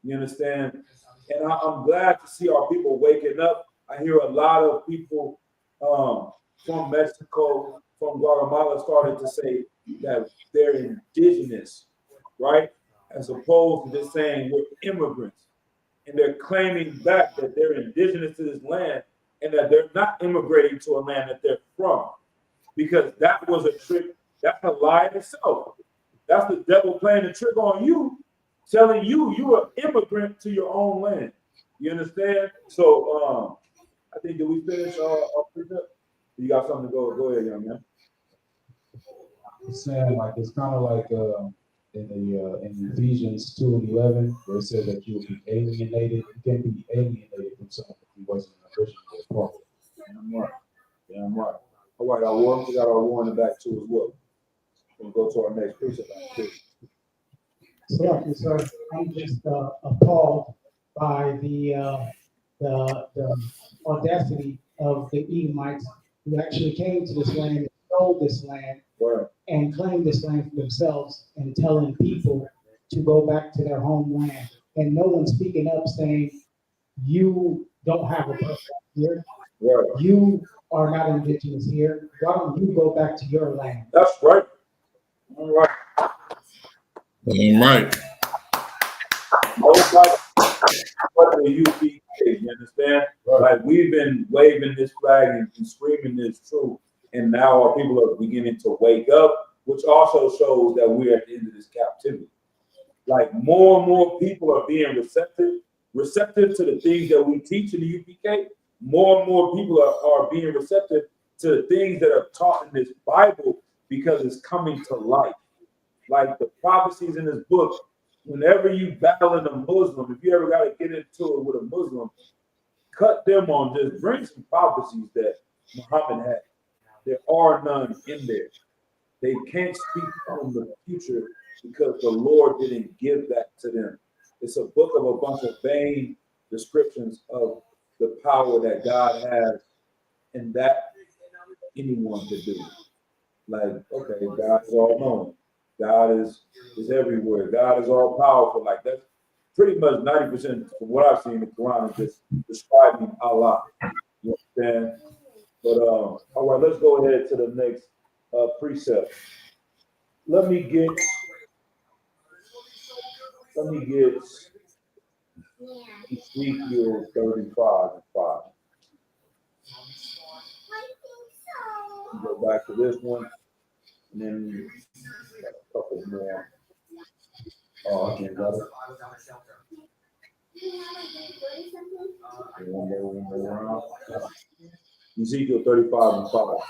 You understand? And I'm glad to see our people waking up. I hear a lot of people from Mexico, from Guatemala started to say that they're indigenous, right? As opposed to just saying we're immigrants. And they're claiming back that they're indigenous to this land and that they're not immigrating to a land that they're from. Because that was a trick. That's a lie in itself. That's the devil playing a trick on you, telling you you're an immigrant to your own land. You understand? So I think, did we finish our precept? You got something to go ahead, young man. Saying like it's kind of like in Ephesians 2:11, where it says that you will be alienated. You can't be alienated from something if you wasn't an original part. I'm right. Yeah, I'm right. All right, our war. We got our war in the back too as well. We'll go to our next precept. So I'm just appalled by the audacity of the Edomites who actually came to this land and stole this land and claimed this land for themselves and telling people to go back to their homeland. And no one's speaking up saying, you don't have a birthright here. Right. You are not indigenous here. Why don't you go back to your land? That's right. All right. All right. Nobody, what the UPK, you understand? Right. Like, we've been waving this flag and screaming this truth, and now our people are beginning to wake up which also shows that we're at the end of this captivity. Like more and more people are being receptive to the things that we teach in the UPK. More and more people are being receptive to the things that are taught in this Bible because it's coming to life. Like the prophecies in this book, whenever you battling a Muslim, if you ever got to get into it with a Muslim, cut them on, just bring some prophecies that Muhammad had. There are none in there. They can't speak from the future because the Lord didn't give that to them. It's a book of a bunch of vain descriptions of the power that God has and that anyone could do. Like, okay, God is all knowing. God is everywhere. God is all powerful. Like that's pretty much 90% from what I've seen in the Quran is just describing Allah. You understand? But all right, let's go ahead to the next precept. Let me get Ezekiel 35:5. Go back to this one, and then a couple more. Oh, I can't got it. One more round. Ezekiel 35:5.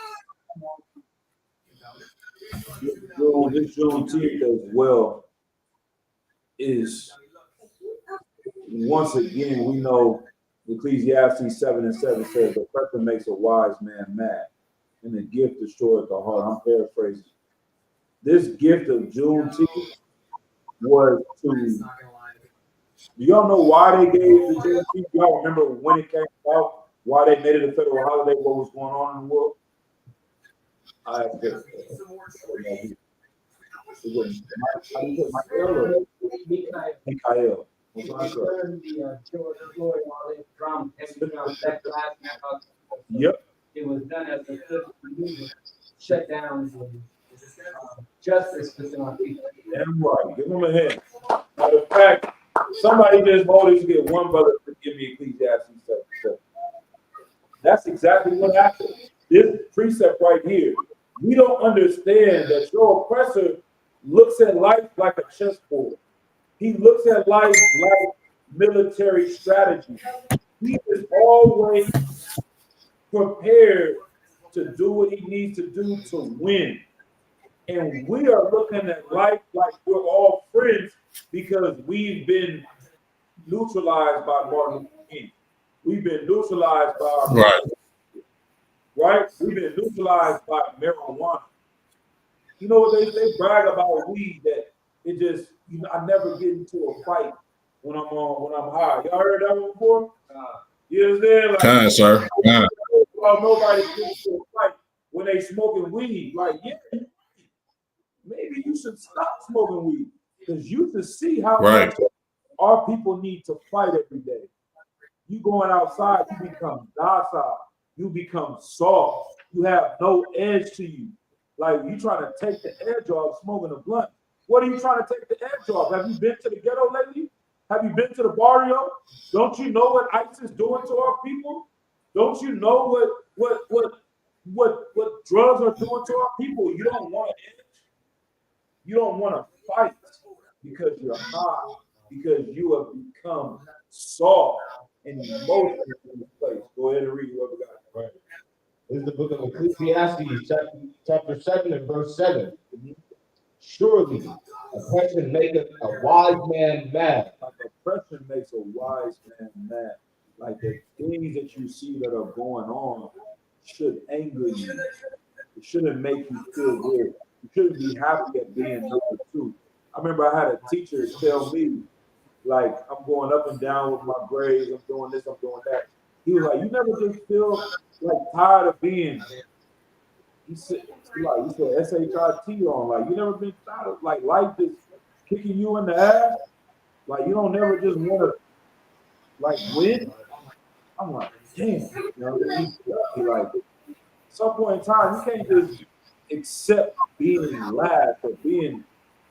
This Juneteeth as well is, once again, we know Ecclesiastes 7:7 says, the oppressor makes a wise man mad, and the gift destroyeth the heart. I'm paraphrasing. This gift of Juneteeth was to, do y'all know why they gave the Juneteeth? Y'all remember when it came out? Why they made it a federal holiday? What was going on in the world? I guess. Mikael. Yep. It was done as a good shutdowns and justice within our people. Damn right. Give them a hand. Matter of fact, somebody just voted to get one brother to give me Ecclesiastes 7. That's exactly what happened. This precept right here. We don't understand that your oppressor looks at life like a chessboard. He looks at life like military strategy. He is always prepared to do what he needs to do to win. And we are looking at life like we're all friends because we've been neutralized by Martin Luther King. We've been neutralized by our right? We've been neutralized by marijuana. You know what they brag about weed, that it just, I never get into a fight when I'm high. Y'all heard that one before? You understand? Like, sir. Nobody gets into a fight when they smoking weed. Like, yeah, maybe you should stop smoking weed because you can see how much our people need to fight every day. You going outside, you become docile. You become soft. You have no edge to you. Like you trying to take the edge off smoking a blunt. What are you trying to take the edge off? Have you been to the ghetto lately? Have you been to the barrio? Don't you know what ICE is doing to our people? Don't you know what drugs are doing to our people? You don't want to edge. You don't want to fight because you're high, because you have become soft and emotional in this place. Go ahead and read what we got. Right. This is the book of Ecclesiastes, chapter 7 and verse 7. Surely oppression maketh a wise man mad. Like oppression makes a wise man mad. Like the things that you see that are going on should anger you. It shouldn't make you feel good. You shouldn't be happy at being number two. I remember I had a teacher tell me, like, I'm going up and down with my grades, I'm doing this, I'm doing that. He was like, you never just feel like tired of being, he said SHIT on, like, you never been tired of, like, life is kicking you in the ass? Like, you don't never just want to, like, win? I'm like, damn, you know, like, at some point in time, you can't just accept being last or being,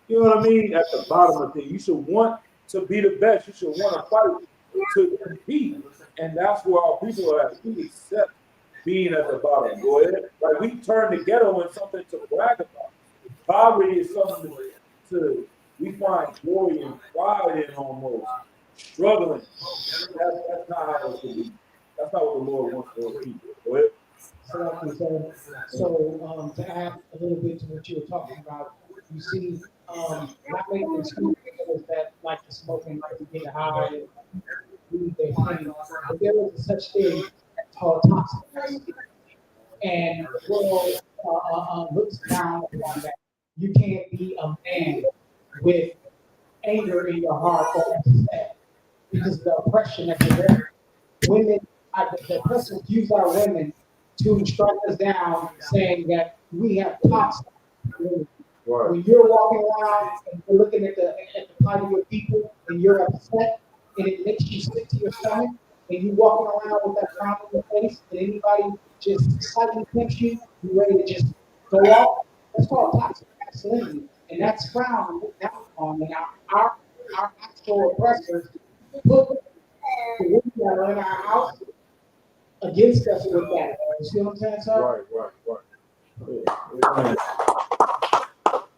you know what I mean, at the bottom of things. You should want to be the best. You should want to fight to compete. And that's where our people are at. We accept being at the bottom. Go ahead. Like we turn the ghetto into something to brag about. Poverty is something to we find joy and pride in almost. Struggling. That's not how it should be. That's not what the Lord wants for his people. Go ahead. So to add a little bit to what you were talking about, you see, not making excuses that like to smoke and like to get high and do their thing, but there is such thing called toxic masculinity. And the world looks down on that. You can't be a man with anger in your heart or upset because of the oppression that you're wearing. Women, the oppressors use our women to strike us down, saying that we have toxic masculinity. Right. When you're walking around and you're looking at the plight of your people and you're upset and it makes you sick to your stomach, and you walking around with that frown on your face, and anybody just slightly pinch you, you're ready to just go off. That's called toxic masculinity, and that's frowned down on. And our actual oppressors put the women that are in our house against us with that. You see what I'm saying, sir? Right. Yeah.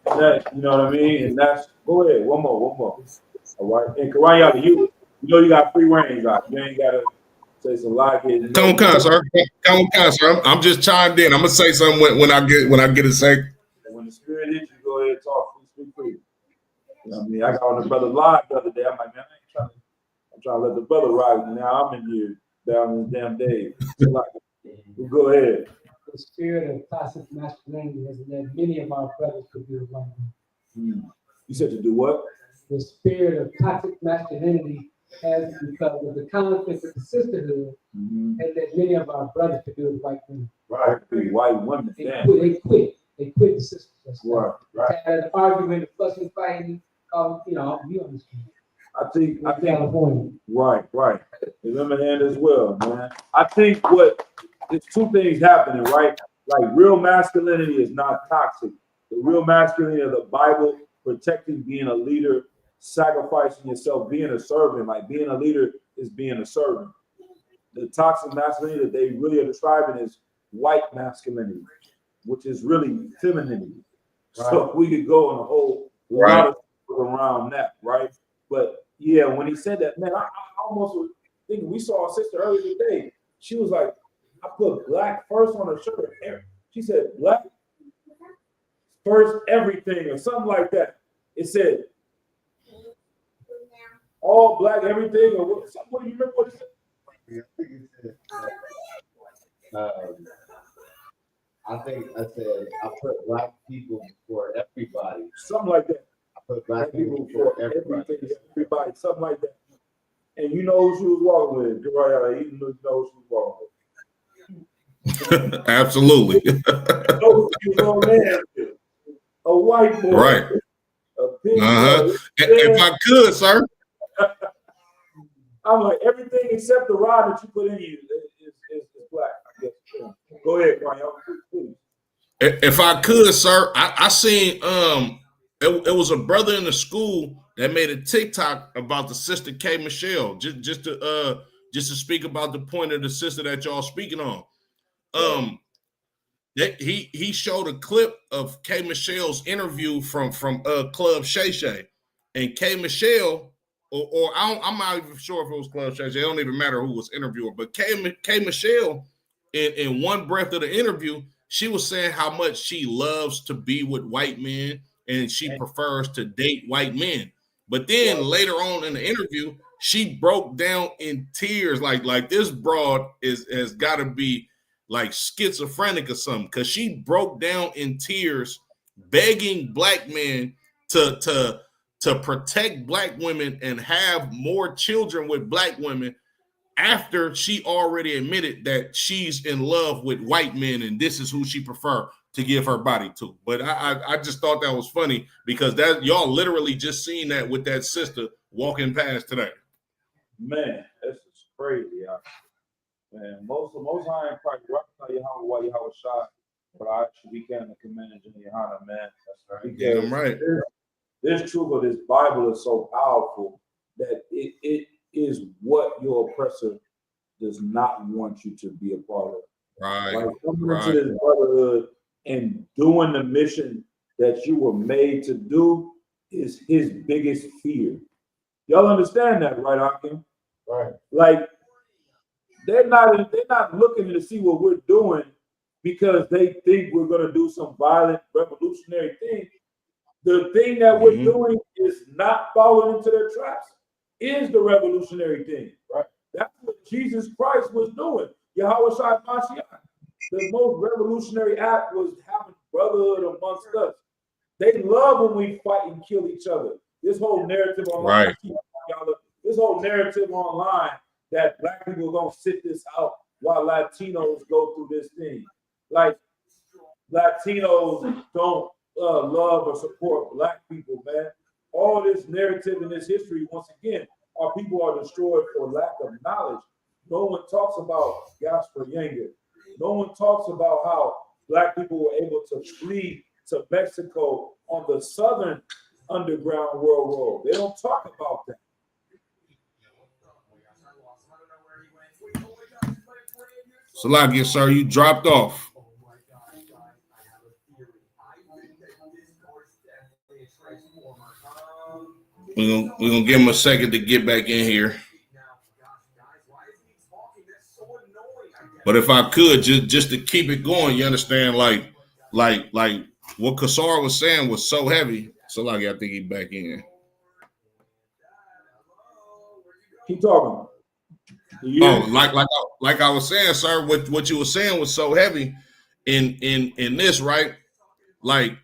That, you know what I mean? And that's, go ahead, one more. All right. And Karayana, you know you got free reign, guys. You ain't gotta say some like it. Come on, sir. I'm just chimed in. I'm gonna say something when I get a sec. When the spirit hits you, go ahead and talk. Speak free. You know what I mean? I got on the brother live the other day. I'm like, man, I'm trying to let the brother ride. Now I'm in here down in the damn day. Go ahead. The spirit of toxic masculinity has led many of our brothers to be white men. You said to do what? The spirit of toxic masculinity has, because of the conflict with the sisterhood, has led many of our brothers to be with white men. Right, white women. They quit the sisters. Right. Had an argument, fussing, fighting. You understand. I think California. Right. Remember that as well, man. I think there's two things happening, right? Like real masculinity is not toxic. The real masculinity of the Bible, protecting, being a leader, sacrificing yourself, being a servant. Like being a leader is being a servant. The toxic masculinity that they really are describing is white masculinity, which is really femininity. Right. So we could go on a whole lot of around that, right? But yeah, when he said that, man, I almost was thinking, we saw a sister earlier today. She was like, I put black first on her shirt. She said, black first everything or something like that. It said, all black everything or what? What do you remember what it said? I think I said, I put black people before everybody. Something like that. I put black people before everybody. Something like that. And you know who she was walking with. You know who she was walking with. Absolutely. A white boy. Right. A pink boy. If I could, sir. I'm like, everything except the rod that you put in you is black. I guess. Yeah. Go ahead, Brian. Please. If I could, sir, I seen it was a brother in the school that made a TikTok about the sister K Michelle, just to speak about the point of the sister that y'all speaking on. He showed a clip of K Michelle's interview from Club Shay Shay, and K Michelle, or I'm not even sure if it was Club Shay Shay. It don't even matter who was interviewing, but K Michelle, in one breath of the interview, she was saying how much she loves to be with white men and she prefers to date white men. But then later on in the interview, she broke down in tears, like this broad has got to be like schizophrenic or something, because she broke down in tears, begging black men to protect black women and have more children with black women, after she already admitted that she's in love with white men and this is who she prefer to give her body to. But I just thought that was funny, because that y'all literally just seen that with that sister walking past today. Man, this is crazy, y'all. Man, most I ain't probably tell you why you was shot, but I actually became a commander in Johanna, man. That's right. Yeah, I'm right. This truth of this Bible is so powerful that it is what your oppressor does not want you to be a part of. Right. Like coming into this brotherhood and doing the mission that you were made to do is his biggest fear. Y'all understand that, right, Akim? Right. Like they're not looking to see what we're doing because they think we're gonna do some violent revolutionary thing. The thing that we're doing is not falling into their traps. Is the revolutionary thing, right? That's what Jesus Christ was doing. Yahweh Shai Mashiach. The most revolutionary act was having brotherhood amongst us. They love when we fight and kill each other. This whole narrative online, Right. this whole narrative online that black people are gonna sit this out while Latinos go through this thing. Like Latinos don't love or support black people, man. All this narrative and this history, once again, our people are destroyed for lack of knowledge. No one talks about Gaspar Yeager. No one talks about how black people were able to flee to Mexico on the southern underground railroad. They don't talk about that. Salakia, sir, you dropped off. We're gonna give him a second to get back in here. But if I could, just to keep it going, you understand, like what Kassar was saying was so heavy. Salakia, I think he's back in. Keep talking. Oh, like I was saying, sir, what you were saying was so heavy in this, right? Like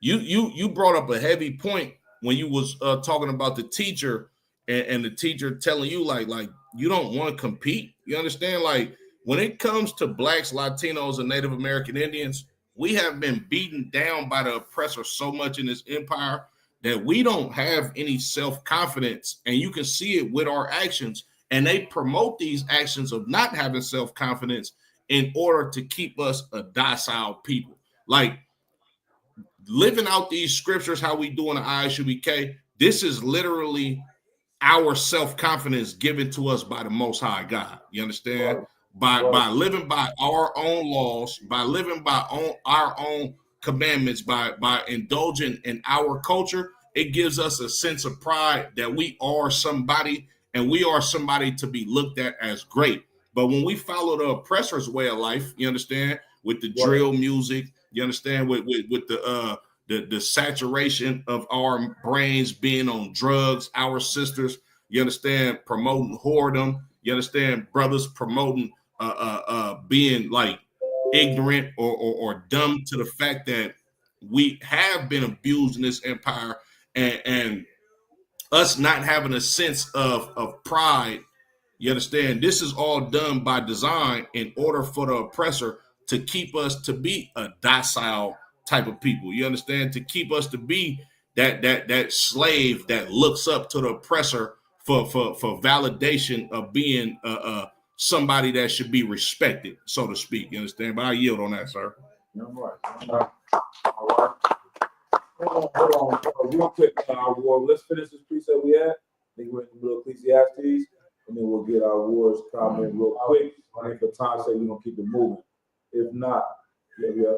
you brought up a heavy point when you was talking about the teacher and the teacher telling you like you don't want to compete. You understand? Like when it comes to blacks, Latinos, and Native American Indians, we have been beaten down by the oppressor so much in this empire that we don't have any self-confidence, and you can see it with our actions. And they promote these actions of not having self-confidence in order to keep us a docile people. Like living out these scriptures, how we do in the ISUBK, this is literally our self-confidence given to us by the Most High God. You understand? By living by our own laws, by living by our own commandments, by indulging in our culture, it gives us a sense of pride that we are somebody, and we are somebody to be looked at as great. But when we follow the oppressor's way of life, you understand, with the drill music, you understand, with the saturation of our brains being on drugs, our sisters, you understand, promoting whoredom, you understand, brothers promoting being like ignorant or dumb to the fact that we have been abused in this empire, and us not having a sense of pride. You understand? This is all done by design in order for the oppressor to keep us to be a docile type of people. You understand? To keep us to be that slave that looks up to the oppressor for validation of being somebody that should be respected, so to speak. You understand? But I yield on that, sir. All right. Hold on. Real quick, let's finish this precept we had. I think we're in the middle of Ecclesiastes, and then we'll get our wars comment real quick. I think for time's sake, we're gonna keep it moving. If not, yeah.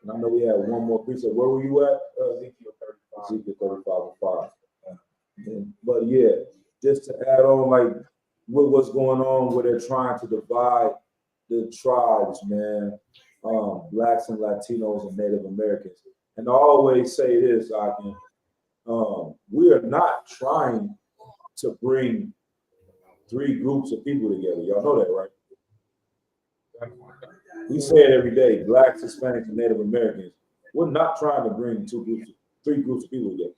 And I know we had one more precept. Where were you at? Ezekiel 35:5. But yeah, just to add on, like with what's going on, where they're trying to divide the tribes, man. Blacks and Latinos and Native Americans. And I always say this, we are not trying to bring three groups of people together. Y'all know that, right? We say it every day, Blacks, Hispanics, and Native Americans. We're not trying to bring three groups of people together.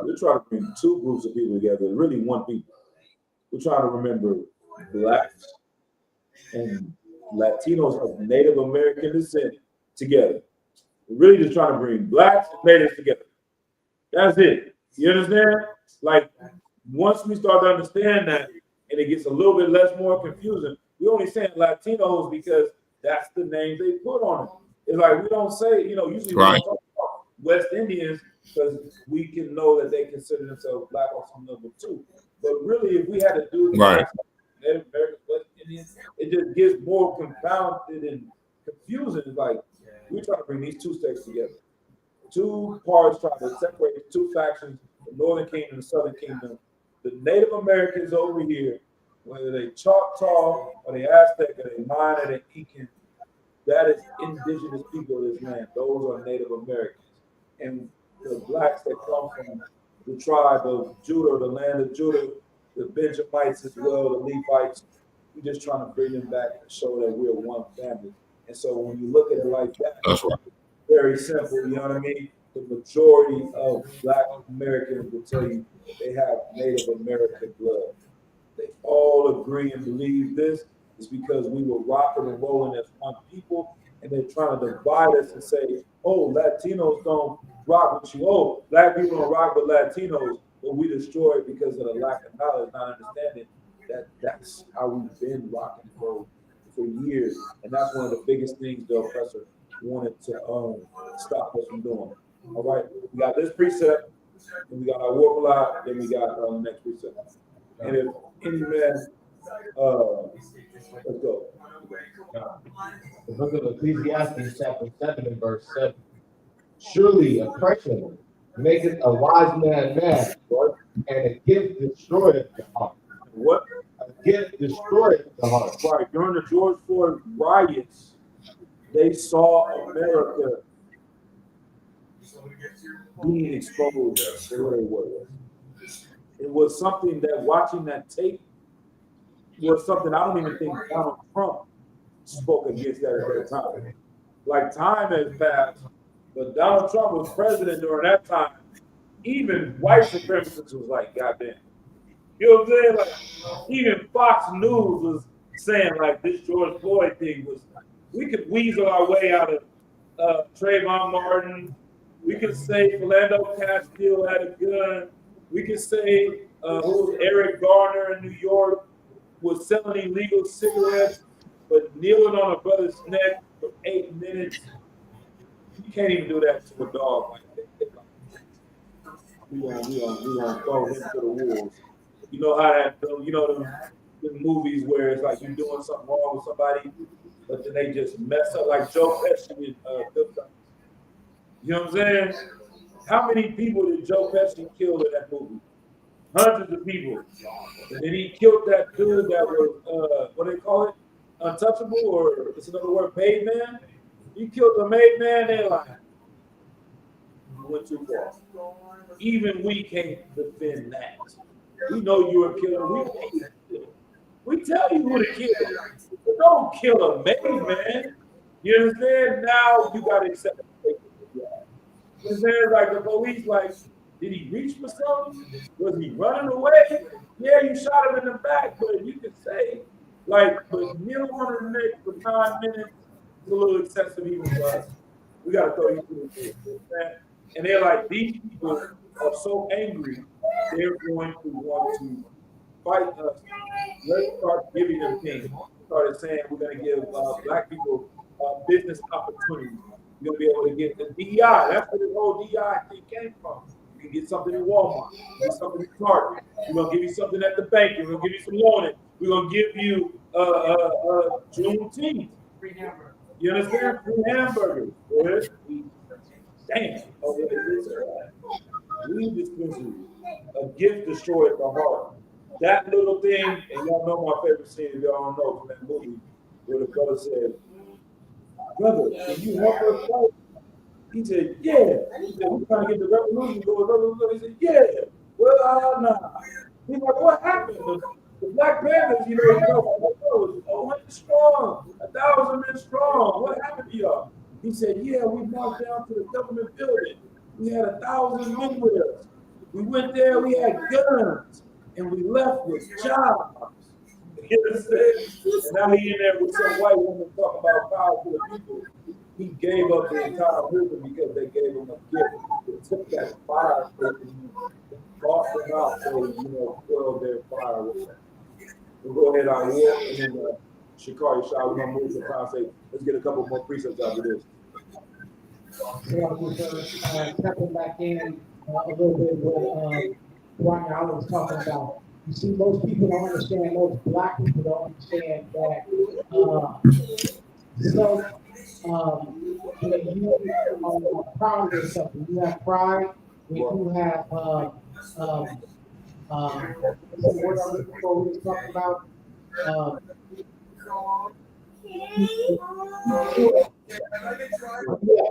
We're trying to bring two groups of people together, really one people. We're trying to remember Blacks and Latinos of Native American descent together. We're really just trying to bring Blacks and Natives together. That's it. You understand? Like, once we start to understand that, and it gets a little bit more confusing, we only saying Latinos because that's the names they put on it. It's like we don't say, usually we don't talk about West Indians because we can know that they consider themselves Black on some level too. But really, if we had to do right. Native Americans, West Indians, it just gets more confounded and confusing. It's like We're trying to bring these two states together. Two parts trying to separate the two factions, the Northern Kingdom and the Southern Kingdom. The Native Americans over here, whether they Choctaw or they Aztec or they Maya or they Incan, that is indigenous people of this land. Those are Native Americans. And the blacks that come from the tribe of Judah, the land of Judah, the Benjamites as well, the Levites, we're just trying to bring them back to show that we're one family. And so when you look at it like that, that's right. Very simple, you know what I mean? The majority of Black Americans will tell you they have Native American blood. They all agree and believe this is because we were rocking and rolling as one people, and they're trying to divide us and say, oh, Latinos don't rock with you. Oh, Black people don't rock with Latinos, but we destroy it because of the lack of knowledge, not understanding that that's how we've been rocking and rolling for years. And that's one of the biggest things the oppressor wanted to stop us from doing. All right, we got this precept, and we got our war lot, then we got the next precept. And if any man, let's go. The book of Ecclesiastes, chapter 7 and verse 7. Surely oppression maketh a wise man mad, and a gift destroyeth the heart. What? A gift destroyeth the heart. Right. During the George Floyd riots, they saw America being exposed for what it was. It was something that watching that tape was something I don't even think Donald Trump spoke against that at that time. Like time has passed, but Donald Trump was president during that time. Even white supremacists was like, goddamn. You know what I'm saying? Like even Fox News was saying like this George Floyd thing was, we could weasel our way out of Trayvon Martin. We could say Philando Castile had a gun. We could say who was Eric Garner in New York was selling illegal cigarettes, but kneeling on a brother's neck for 8 minutes. You can't even do that to a dog like that. We gonna throw him to the wolves. You know how that, you know the movies where it's like you're doing something wrong with somebody, but then they just mess up, like Joe Pesci in Good Times. You know what I'm saying? How many people did Joe Pesci kill in that movie? Hundreds of people. And then he killed that dude that was, what do they call it? Untouchable, or it's another word, made man? He killed the made man, they're like, you went too far. Even we can't defend that. We know you were killing. We tell you who to kill. But don't kill a made man. You understand? Now you got to accept it. You understand? Like the police, like, did he reach for something? Was he running away? Yeah, you shot him in the back, but you can say, like, but kneel on the neck for 9 minutes is a little excessive even for us. We got to throw you through the shit. And they're like, these people are so angry, they're going to want to fight us. Let's start giving them things. Started saying we're going to give Black people business opportunities. You're going to be able to get the DEI. That's where this whole DEI thing came from. You can get something in Walmart, you get something in Target. We're going to give you something at the bank. We're going to give you some loaning. We're going to give you Juneteenth. You understand? Free hamburgers. Damn. Weed dispensary. A gift destroyed the heart. That little thing, and y'all know my favorite scene, if y'all don't know, from that movie, where the brother said, brother, can you help us fight? He said, yeah. He said, we're trying to get the revolution going. He said, yeah. Well, nah. He's like, what happened? The Black Panthers, you know, was 100 strong, 1,000 men strong. What happened to y'all? He said, yeah, we marched down to the government building. We had 1,000 men with us. We went there, we had guns, and we left with jobs. You understand? And now he in there with some white woman talking about power to the people. He gave up the entire movement because they gave him a gift. They took that fire and brought them out so, you know, fill their fire with them. We'll go ahead on war, and then Shikari Shah, we're going to move to the conversation. Let's get a couple more precepts after this. Stepping back in a little bit what Brian Allen was talking about. You see, most people don't understand, most Black people don't understand that when you are proud of yourself, when you have pride, when you have what's the word I'm looking for? We was talking about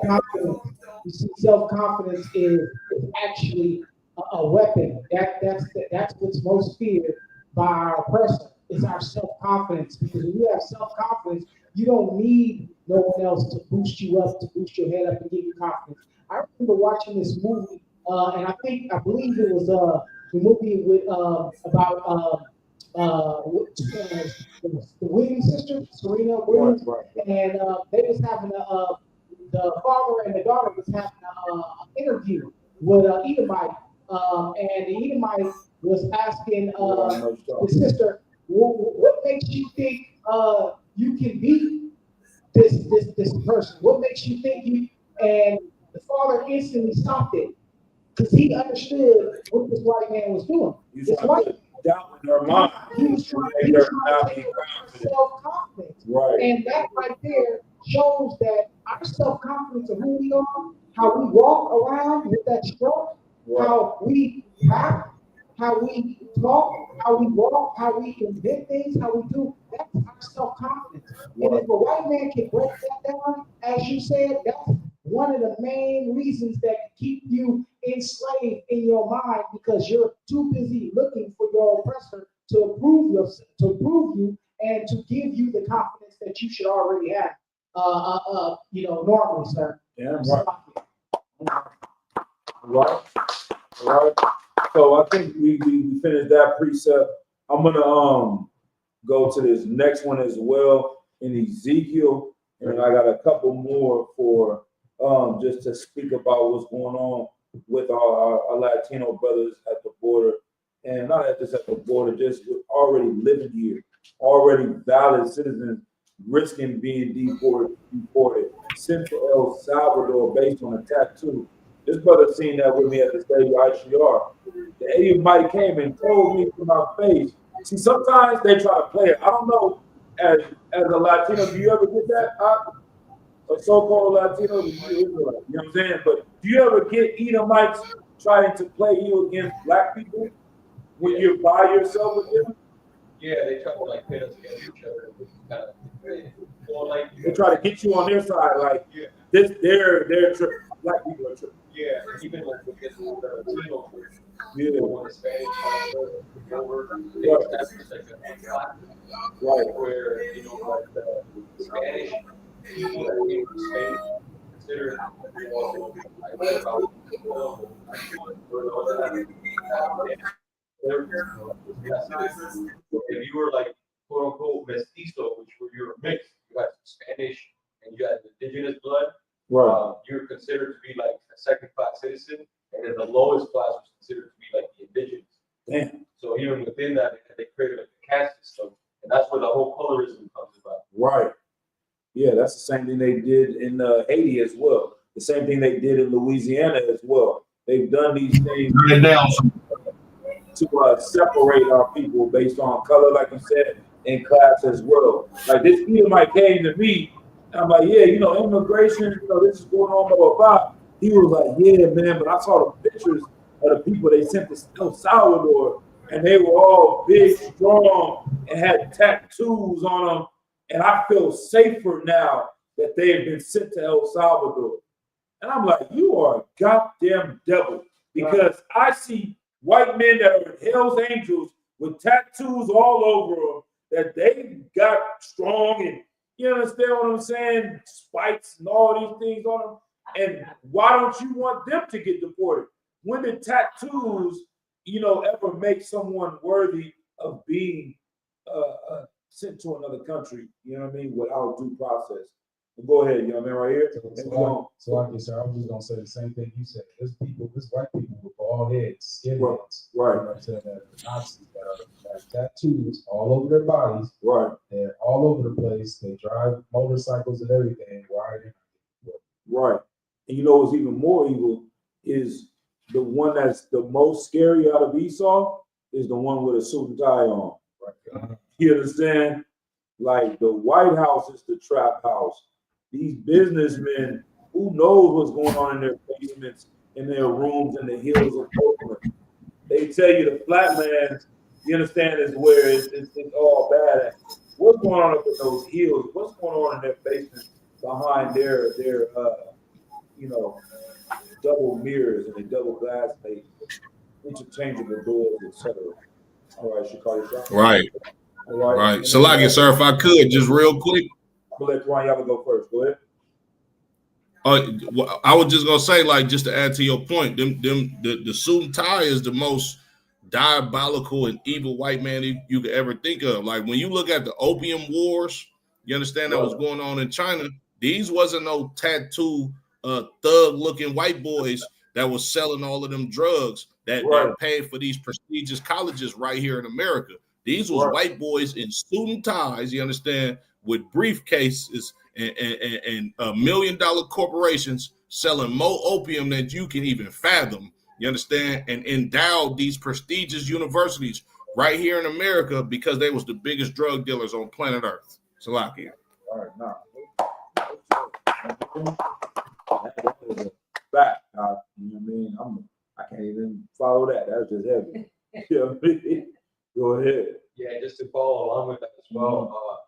confidence. You see, self-confidence is actually a weapon. That's what's most feared by our oppressor, is our self-confidence. Because when you have self-confidence, you don't need no one else to boost you up, to boost your head up and give you confidence. I remember watching this movie, and I believe it was the movie with about the Williams sisters, Serena Williams, and they was having the father and the daughter was having an interview with Edomite, and the Edomite was asking the sister, what makes you think you can beat this person? What makes you think you? And the father instantly stopped it because he understood what this white man was doing. This white doubt in her mind. He was trying to take away her self-confidence. Right. And that right there shows that our self-confidence of who we are, how we walk around with that stroke, how we act, how we talk, how we walk, how we invent things, how we do, that's our self-confidence. And if a white man can break that down, as you said, that's one of the main reasons that keep you enslaved in your mind, because you're too busy looking for your oppressor to approve you and to give you the confidence that you should already have. Normally, sir. Yeah, right. So I think we finished that precept. I'm gonna go to this next one as well in Ezekiel, and I got a couple more for just to speak about what's going on with our Latino brothers at the border, and not just at the border, just already living here, already valid citizens, risking being deported, sent to El Salvador based on a tattoo. This brother seen that with me at the stage of ICR. The Edomite came and told me to my face. See, sometimes they try to play it. I don't know, as a Latino, do you ever get that? A so-called Latino, you know what I'm saying? But do you ever get Edomites trying to play you against black people when you're by yourself with them? Yeah, they try to like pit us against each other. Kind of, they try to get you on their side, like they're black people are tripping. Yeah, even like with this Latino, when the Spanish come over, they establish like a class, where like the Spanish people that came from Spain considered if you were like quote unquote mestizo, which were you were mixed, you had Spanish and you had indigenous blood, you're considered to be like a second class citizen, and then the lowest class was considered to be like the indigenous. Damn. So even within that, they created like a caste system, and that's where the whole colorism comes about. Right. Yeah, that's the same thing they did in Haiti as well. The same thing they did in Louisiana as well. They've done these things to separate our people based on color, like you said, and class as well. Like this Edomite came to me, and I'm like, yeah, immigration, this is going on, blah, blah, blah. He was like, yeah, man, but I saw the pictures of the people they sent to El Salvador, and they were all big, strong, and had tattoos on them. And I feel safer now that they have been sent to El Salvador. And I'm like, you are a goddamn devil. Because I see white men that are Hell's Angels with tattoos all over them, that they got strong, and you understand what I'm saying? Spikes and all these things on them. And why don't you want them to get deported? When did tattoos, ever make someone worthy of being sent to another country, without due process? Well, go ahead, right here. So I guess, sir, I was just gonna say the same thing you said. There's white people with bald heads, skinheads, right? The Nazis that have tattoos all over their bodies, right? They're all over the place. They drive motorcycles and everything. Why? Right. And what's even more evil is the one that's the most scary out of Esau is the one with a suit and tie on. Right. You understand? Like the White House is the trap house. These businessmen Who knows what's going on in their basements, in their rooms, in the hills of Oakland? They tell you the flatlands, you understand, is where it's all bad at. What's going on up in those hills? What's going on in their basements behind their double mirrors and their double glass plates, interchangeable doors, etc. All right, Chicago shot. Right. All right. Salaki, sir, if I could, just real quick. I'll let Twan Yala go first. Go ahead. I was just gonna say, like, just to add to your point, the suit and tie is the most diabolical and evil white man you could ever think of. Like, when you look at the opium wars, you understand that was going on in China. These wasn't no tattoo thug looking white boys that was selling all of them drugs that paid for these prestigious colleges right here in America. These was white boys in suit and ties, you understand, with briefcases and $1 million corporations selling more opium than you can even fathom, you understand, and endowed these prestigious universities right here in America because they was the biggest drug dealers on planet Earth. Salakia. All right, now. That is a fact. You know what I mean? I can't even follow that. That's just heavy. You know what I mean? Go ahead. Yeah, just to follow along with that as well.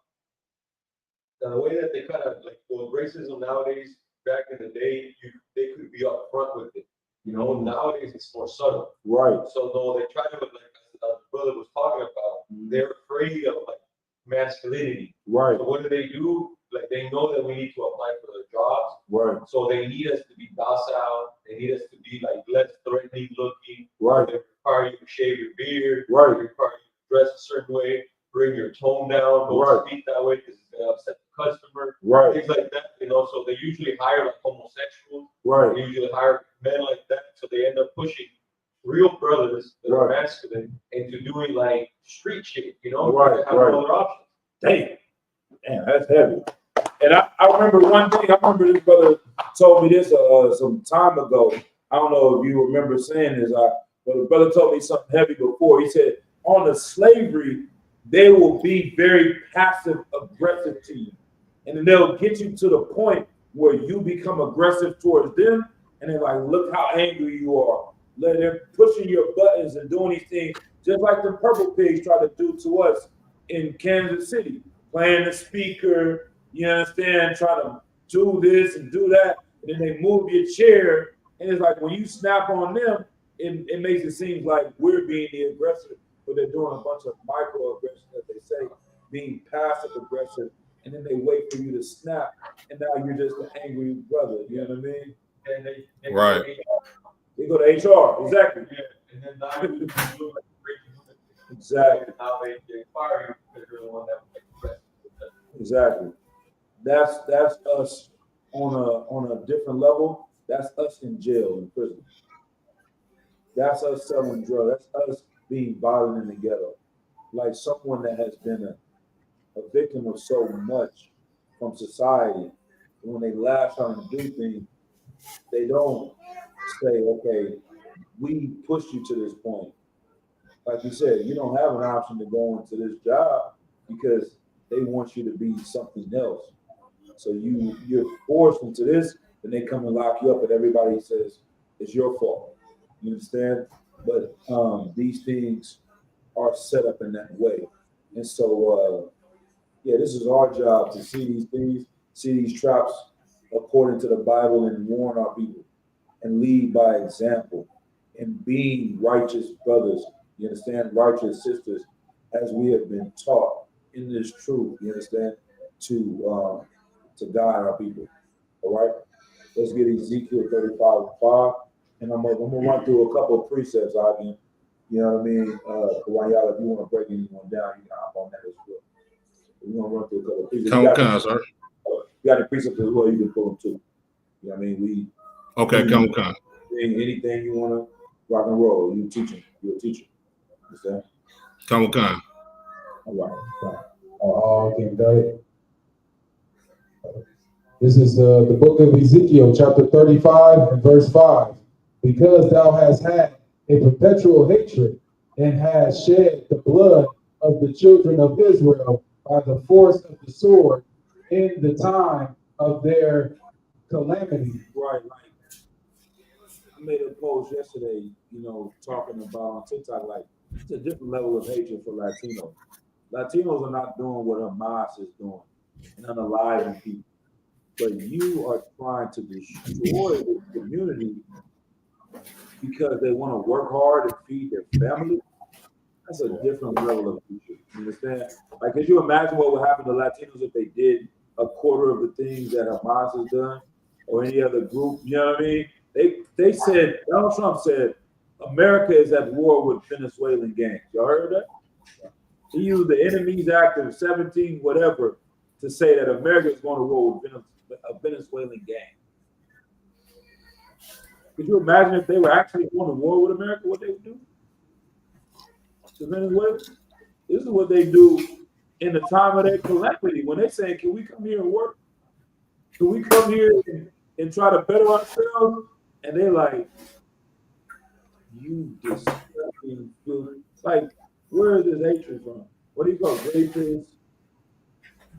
The way that they kind of like with racism nowadays, back in the day, they could be up front with it. You know, nowadays it's more subtle. Right. So though they try to, like the brother was talking about, they're afraid of like masculinity. Right. So what do? Like they know that we need to apply for the jobs. Right. So they need us to be docile. They need us to be like less threatening looking. Right. They require you to shave your beard. Right. They require you to dress a certain way. Bring your tone down. Don't speak that way because it's gonna upset the customer. Right. Things like that. You know. So they usually hire like homosexuals. Right. They usually hire men like that. So they end up pushing real brothers that are masculine into doing like street shit. You know. Right. They have no other options. Damn, that's heavy. And I remember one thing. I remember this brother told me this some time ago. I don't know if you remember saying this. But the brother told me something heavy before. He said, on the slavery, they will be very passive aggressive to you. And then they'll get you to the point where you become aggressive towards them. And they're like, look how angry you are. They're pushing your buttons and doing these things just like the Purple Pigs try to do to us in Kansas City. Playing the speaker, you understand, trying to do this and do that. And then they move your chair. And it's like when you snap on them, it makes it seem like we're being the aggressor. But they're doing a bunch of microaggressions, as they say, being passive aggressive, and then they wait for you to snap, and now you're just an angry brother. You know what I mean? And they They go to HR, exactly. Yeah. And then now you do like exactly. Now they fire you because you're the one that was exactly. That's us on a different level. That's us in jail, in prison. That's us selling drugs. That's us being violent in the ghetto. Like someone that has been a victim of so much from society. When they lash on and do things, they don't say, okay, we pushed you to this point. Like you said, you don't have an option to go into this job because they want you to be something else. So you're forced into this, and they come and lock you up, and everybody says it's your fault. You understand? But these things are set up in that way. And so, this is our job to see these things, see these traps according to the Bible and warn our people and lead by example and being righteous brothers, you understand, righteous sisters, as we have been taught in this truth, you understand, to guide our people. All right? Let's get Ezekiel 35:5. And I'm gonna run through a couple of precepts again. You know what I mean? Y'all, if you want to break anyone down, you can hop on that as well. We're gonna run through a couple of precepts. Sir. You got the precepts as well, you can pull them too. You know what I mean? Come. Anything you want to rock and roll, you're a teacher. Understand? Come. All right. Okay, go ahead. This is the book of Ezekiel, chapter 35 and verse 5. Because thou hast had a perpetual hatred and hast shed the blood of the children of Israel by the force of the sword in the time of their calamity. Right, like I made a post yesterday, talking about on TikTok, like it's a different level of hatred for Latinos. Latinos are not doing what Hamas is doing and unaliving people, but you are trying to destroy the community because they want to work hard and feed their family. That's a different level of hatred. You understand? Like, could you imagine what would happen to Latinos if they did a quarter of the things that Hamas has done or any other group? You know what I mean? They said, Donald Trump said, America is at war with Venezuelan gangs. Y'all heard that? He used the Enemies Act of 17 whatever to say that America is going to war with a Venezuelan gang. Could you imagine if they were actually going to war with America, what they would do to Venezuela? This is what they do in the time of their calamity when they say, can we come here and work? Can we come here and try to better ourselves? And they're like, you disgusting food. Like, where is this hatred from? What do you call rapists?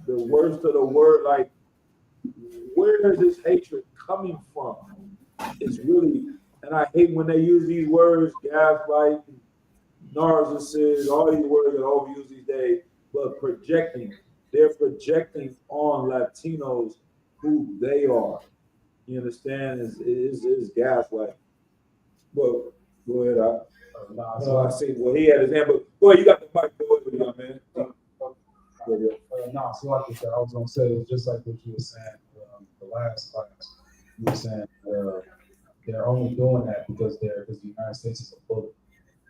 The worst of the word. Like, where is this hatred coming from? It's really, and I hate when they use these words, gaslight, narcissists, all these words that are overused these days, but projecting. They're projecting on Latinos who they are. You understand? It's gaslight. Well, go ahead. I see. Well, he had his hand, but boy, you got the mic. Go ahead, man. So like I said, I was gonna say it was just like what you were saying the last class. You were saying they're only doing that because the United States is a bully.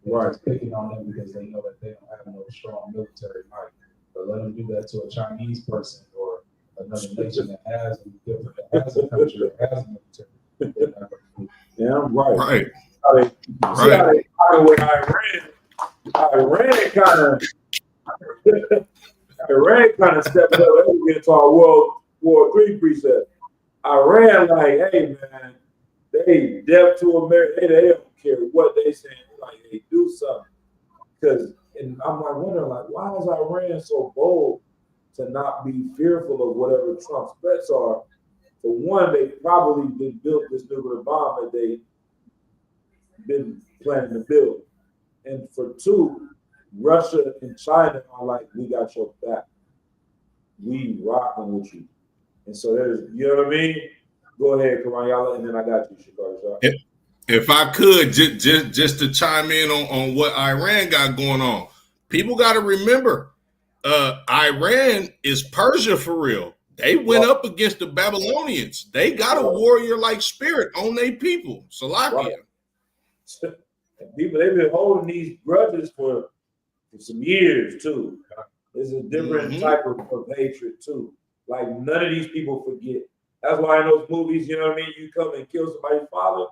They're just picking on them because they know that they don't have no strong military might. But let them do that to a Chinese person or another nation that has a country that has a military. Yeah, right. Right. See how they started with Iran kind of stepped up against our World War III precept. Iran, like, hey man, they deaf to America. They don't care what they saying. Like, they do something. And I'm like wondering, like, why is Iran so bold to not be fearful of whatever Trump's threats are? For one, they probably did build this nuclear bomb that they been planning to build. And for two, Russia and China are like, we got your back. We rocking with you. And so there's, you know what I mean? Go ahead, Karanyala, and then I got you, Shikari. If I could, just to chime in on what Iran got going on, people got to remember, Iran is Persia for real. They went up against the Babylonians. They got a warrior-like spirit on their people. Salakia. People, they've been holding these grudges for some years, too. There's a different type of hatred, too. Like, none of these people forget. That's why in those movies, you know what I mean, you come and kill somebody's father,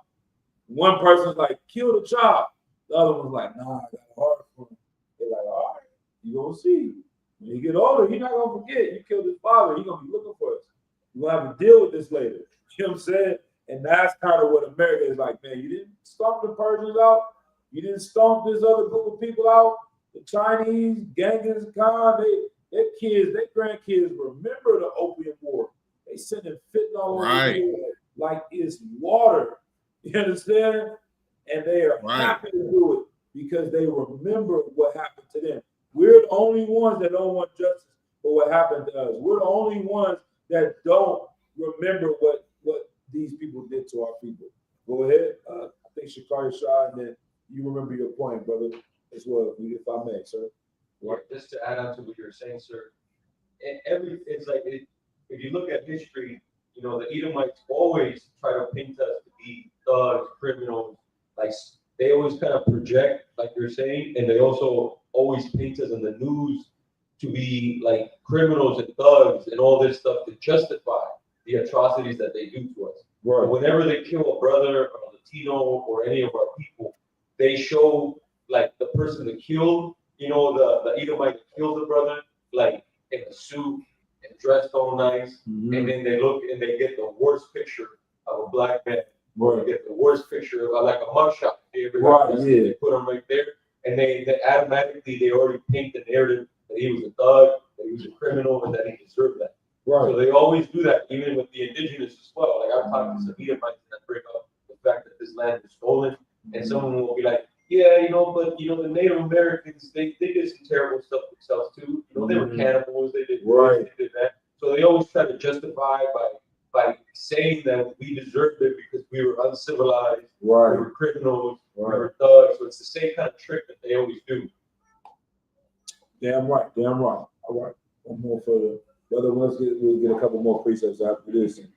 one person's like, kill the child. The other one's like, nah, I got a heart for him. They're like, all right, you're going to see. When you get older, you're not going to forget. You killed his father. You're going to be looking for us. You're going to have to deal with this later. You know what I'm saying? And that's kind of what America is like, man. You didn't stomp the Persians out. You didn't stomp this other group of people out. The Chinese, Genghis Khan, their kids, their grandkids remember the Opium War. They sending fentanyl over here like it's water. You understand? And they are happy to do it because they remember what happened to them. We're the only ones that don't want justice for what happened to us. We're the only ones that don't remember what these people did to our people. Go ahead. I think Shikari Shah, and then you remember your point, brother, as well, if I may, sir. Right. Just to add on to what you're saying, sir, it's like if you look at history, you know, the Edomites always try to paint us to be thugs, criminals. Like, they always kind of project, like you're saying, and they also always paint us in the news to be like criminals and thugs and all this stuff to justify the atrocities that they do to us. Right. Whenever they kill a brother or a Latino or any of our people, they show like the person that killed, you know, the Edomite that killed the brother, like in a suit and dressed all nice, and then they look and they get the worst picture of a black man. Or you get the worst picture of like a mugshot. They put him right there, and they automatically they already paint the narrative that he was a thug, that he was a criminal, and that he deserved that. Right. So they always do that, even with the indigenous as well. Like I've talked to some Edomites that bring up the fact that this land is stolen, and someone will be like, yeah, but the Native Americans, they did some terrible stuff themselves too. They were cannibals, they did this, they did that. So they always try to justify by saying that we deserved it because we were uncivilized, we were criminals, we were thugs. So it's the same kind of trick that they always do. Damn right. All right. One more for the brother. We'll get a couple more precepts after this and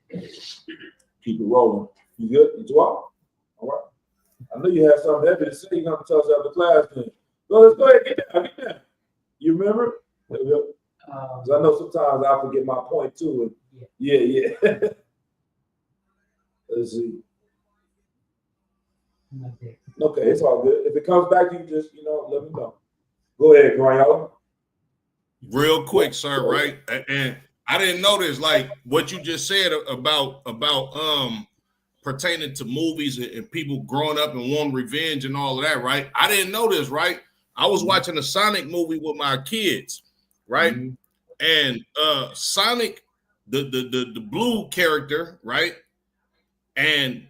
keep it rolling. You good? You talk? All right. I know you had something heavy to say. You're going to tell us after class then. So let's go ahead and get down. You remember? Because I know sometimes I forget my point too. And yeah. Let's see. Okay, it's all good. If it comes back, you just, let me know. Go ahead, Graham. Real quick, sir, right? And I didn't notice like what you just said about pertaining to movies and people growing up and wanting revenge and all of that, right? I didn't know this, right? I was watching a Sonic movie with my kids, right? And Sonic, the blue character, right? And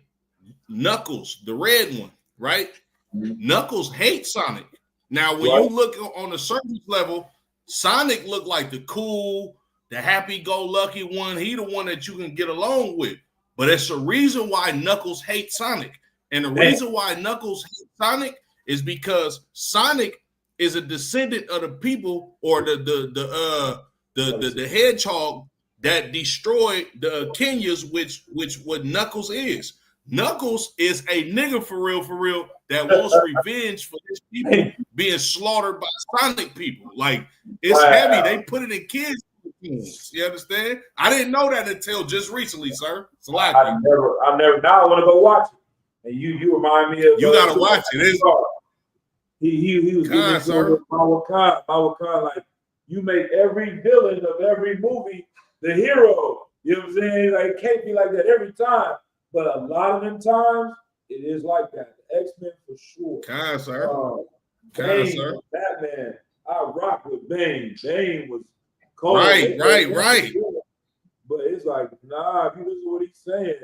Knuckles, the red one, right? Knuckles hates Sonic. Now, when you look on the surface level, Sonic looked like the cool, the happy-go-lucky one. He the one that you can get along with. But it's a reason why Knuckles hates Sonic. And the reason why Knuckles hates Sonic is because Sonic is a descendant of the people or the hedgehog that destroyed the Kenyas, which what Knuckles is. Knuckles is a nigga for real, that wants revenge for his people being slaughtered by Sonic people. Like, it's heavy. They put it in kids. You understand? I didn't know that until just recently, sir. I never. Now I want to go watch it. And you remind me of. You gotta watch it. He was giving Mawakan, like, you make every villain of every movie the hero. You know what I'm saying? Like, it can't be like that every time. But a lot of them times, it is like that. The X-Men for sure. Bane, Batman. I rock with Bane. Bane was cold. Right. But it's like, nah, if you listen to what he's saying,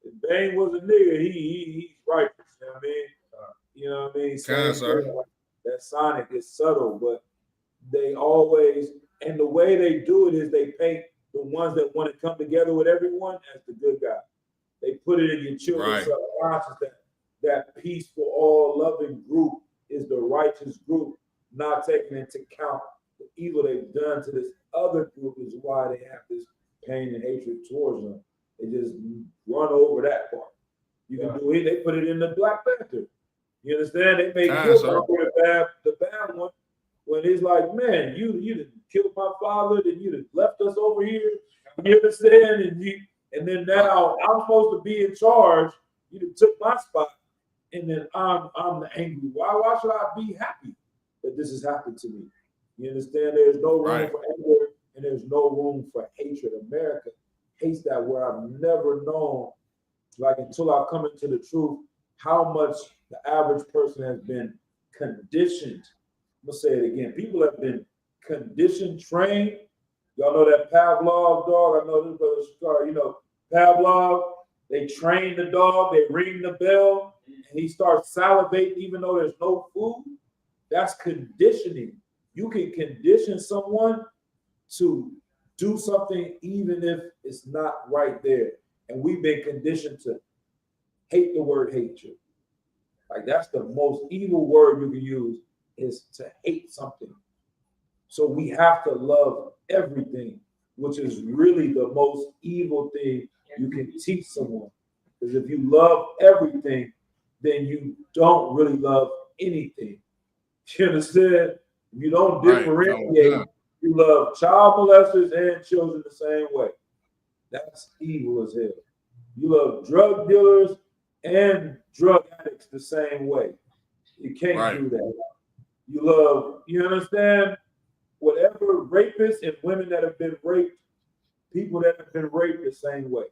if Bane was a nigga, he's righteous. You know what I mean? You know what I mean? That Sonic is subtle, but they always, and the way they do it is they paint the ones that want to come together with everyone as the good guy. They put it in your children's subconscious that peaceful, all-loving group is the righteous group, not taking into account the evil they've done to this other group is why they have this pain and hatred towards them. They just run over that part. You can do it. They put it in the Black Panther. You understand? They made the bad one when it's like, man, you done killed my father, then you done left us over here. You understand? And then now I'm supposed to be in charge. You done took my spot, and then I'm the angry. Why should I be happy that this has happened to me? You understand? There's no room for anger, and there's no room for hatred. America hates that where I've never known, like until I've come into the truth, how much the average person has been conditioned. I'm gonna say it again. People have been conditioned, trained. Y'all know that Pavlov dog? I know this brother Shakar, Pavlov, they train the dog, they ring the bell, and he starts salivating even though there's no food. That's conditioning. You can condition someone to do something even if it's not right there. And we've been conditioned to hate the word hatred. Like, that's the most evil word you can use, is to hate something. So we have to love everything, which is really the most evil thing you can teach someone. Because if you love everything, then you don't really love anything. You understand? You don't differentiate. You love child molesters and children the same way. That's evil as hell. You love drug dealers and drug addicts the same way. You can't do that. You love, you understand? Whatever rapists and women that have been raped, people that have been raped the same way.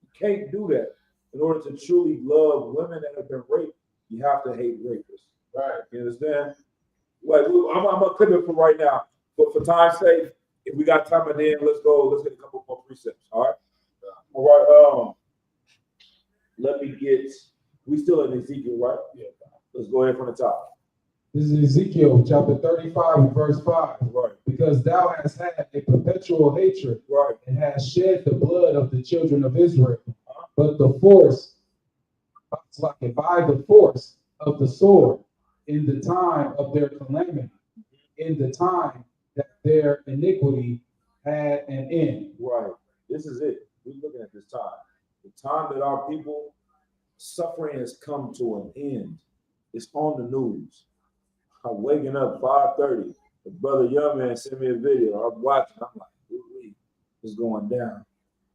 You can't do that. In order to truly love women that have been raped, you have to hate rapists. Right. You understand? Like, I'm gonna clip it for right now. But for time's sake, if we got time at the end, let's go. Let's get a couple more precepts. All right. All right. Let me get. We still in Ezekiel, right? Yeah. Let's go ahead from the top. This is Ezekiel chapter 35 and verse 5. Right. Because thou hast had a perpetual hatred, right, and hast shed the blood of the children of Israel. But the force, by the force of the sword, in the time of their calamity, in the time that their iniquity had an end. Right. This is it. We're looking at this time. The time that our people suffering has come to an end. It's on the news. I'm waking up 5:30. The brother Young Man sent me a video. I'm watching. I'm like, it's going down.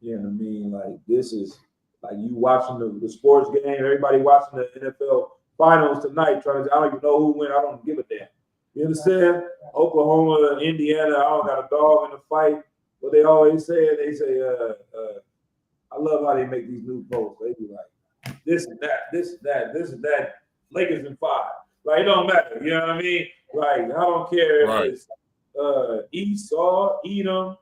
You know what I mean? Like, this is like you watching the sports game. Everybody watching the NFL finals tonight. I don't even know who win. I don't give a damn. You understand? Oklahoma, Indiana. I don't got a dog in the fight. But they always say, I love how they make these new posts. They be like, this and that, this and that, this and that. Lakers in 5. Like, it don't matter. You know what I mean? Like, I don't care if it's Esau, Edom,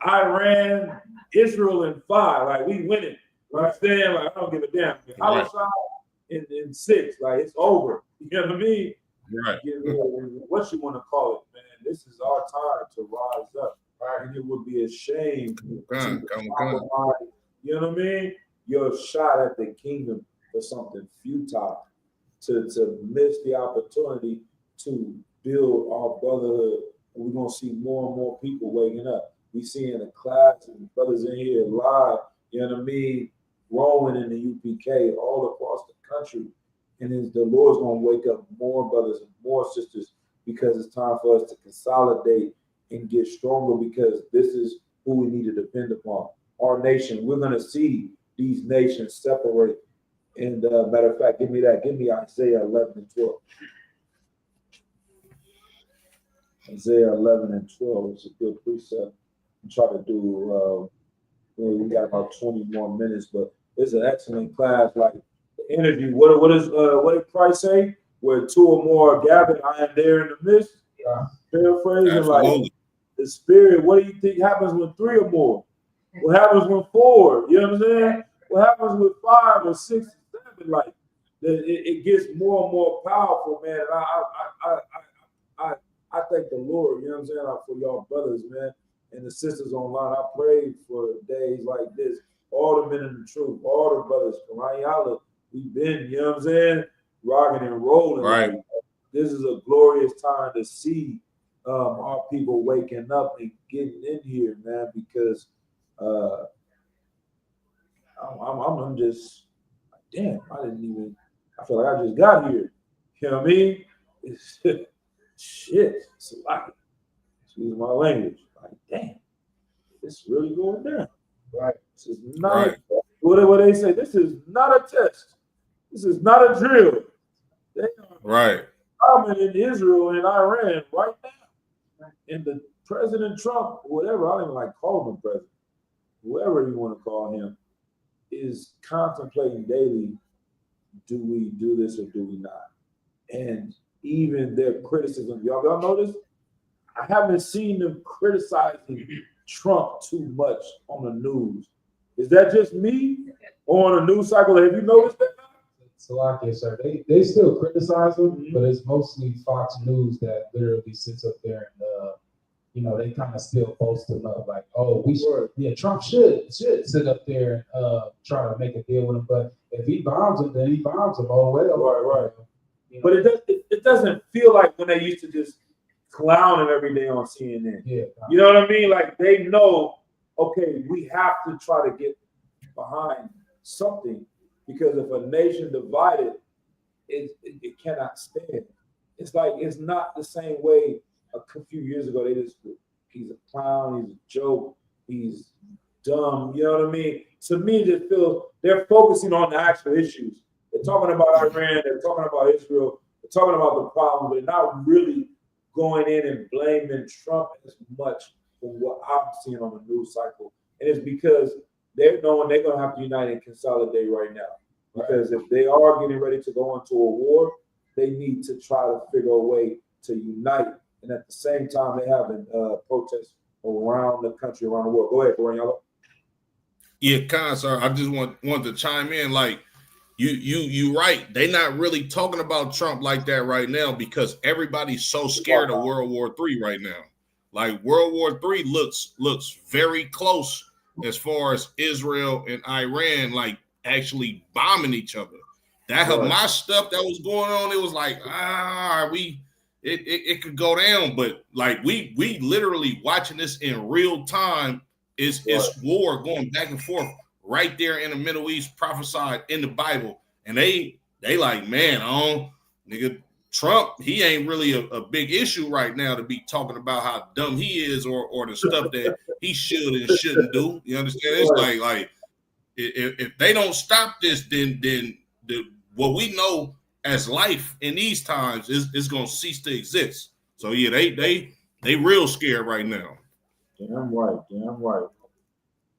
Iran, Israel in 5. Like, we winning. You understand? Like, I don't give a damn. Outside in 6. Like, it's over. You know what I mean? Right. What you want to call it, man? This is our time to rise up. Right? And it would be a shame to compromise, you know what I mean? Your shot at the kingdom for something futile, to miss the opportunity to build our brotherhood. We're gonna see more and more people waking up. We seeing a class of brothers in here live, you know what I mean, growing in the UPK all across the country. And then the Lord's gonna wake up more brothers and more sisters, because it's time for us to consolidate and get stronger, because this is who we need to depend upon. Our nation, we're gonna see these nations separate. And matter of fact, give me Isaiah 11 and 12. Isaiah 11 and 12 is a good precept. I'm trying to do, we got about 20 more minutes, but it's an excellent class. Like the interview, what did Christ say? Where 2 or more are gathered, I am there in the midst. Paraphrasing, like the spirit. What do you think happens when 3 or more? What happens when 4? You know what I'm saying? What happens with 5 or 6 or 7? Like it gets more and more powerful, man. And I thank the Lord, you know what I'm saying, for y'all brothers, man, and the sisters online. I prayed for days like this. All the men in the truth, all the brothers from Ayala, we've been, you know what I'm saying, rocking and rolling. Right. Like, this is a glorious time to see our people waking up and getting in here, man, because I'm just, damn, I feel like I just got here. You know what I mean? It's shit. It's like, excuse my language. Like, damn, it's really going down. Right. This is not what they say. This is not a test. This is not a drill. They are coming in Israel and Iran right now. And the President Trump, whatever, I don't even like calling him president, whoever you want to call him, is contemplating daily, do we do this or do we not? And even their criticism, y'all notice? I haven't seen them criticizing Trump too much on the news. Is that just me? Or on the news cycle, have you noticed that? Salakia, sir. They still criticize him, but it's mostly Fox News that literally sits up there and they kind of still post him up like, oh, Trump should sit up there and try to make a deal with him. But if he bombs him, then he bombs him. Oh well, right. But it doesn't feel like when they used to just clown him every day on CNN. Yeah, you know what I mean? Like they know, okay, we have to try to get behind something, because if a nation divided, it cannot stand. It's like it's not the same way a few years ago. He's a clown, he's a joke, he's dumb. You know what I mean? To me, it just feels they're focusing on the actual issues. They're talking about Iran, they're talking about Israel, they're talking about the problem, but they're not really going in and blaming Trump as much for what I'm seeing on the news cycle. And it's because they're knowing they're going to have to unite and consolidate right now. Because if they are getting ready to go into a war, they need to try to figure a way to unite. And at the same time, they're having protests around the country, around the world. Go ahead, Yellow. Yeah, sir. I just want to chime in. Like you right. They not really talking about Trump like that right now because everybody's so scared of World War III right now. Like World War III looks very close as far as Israel and Iran like actually bombing each other. That Hamas stuff that was going on, it was like it could go down, but like we literally watching this in real time. Is war going back and forth right there in the Middle East, prophesied in the Bible, and they like, man, nigga, Trump, he ain't really a big issue right now to be talking about how dumb he is or the stuff that he should and shouldn't do. You understand? It's like if they don't stop this, then what we know as life in these times is going to cease to exist. So yeah, they real scared right now. Damn right.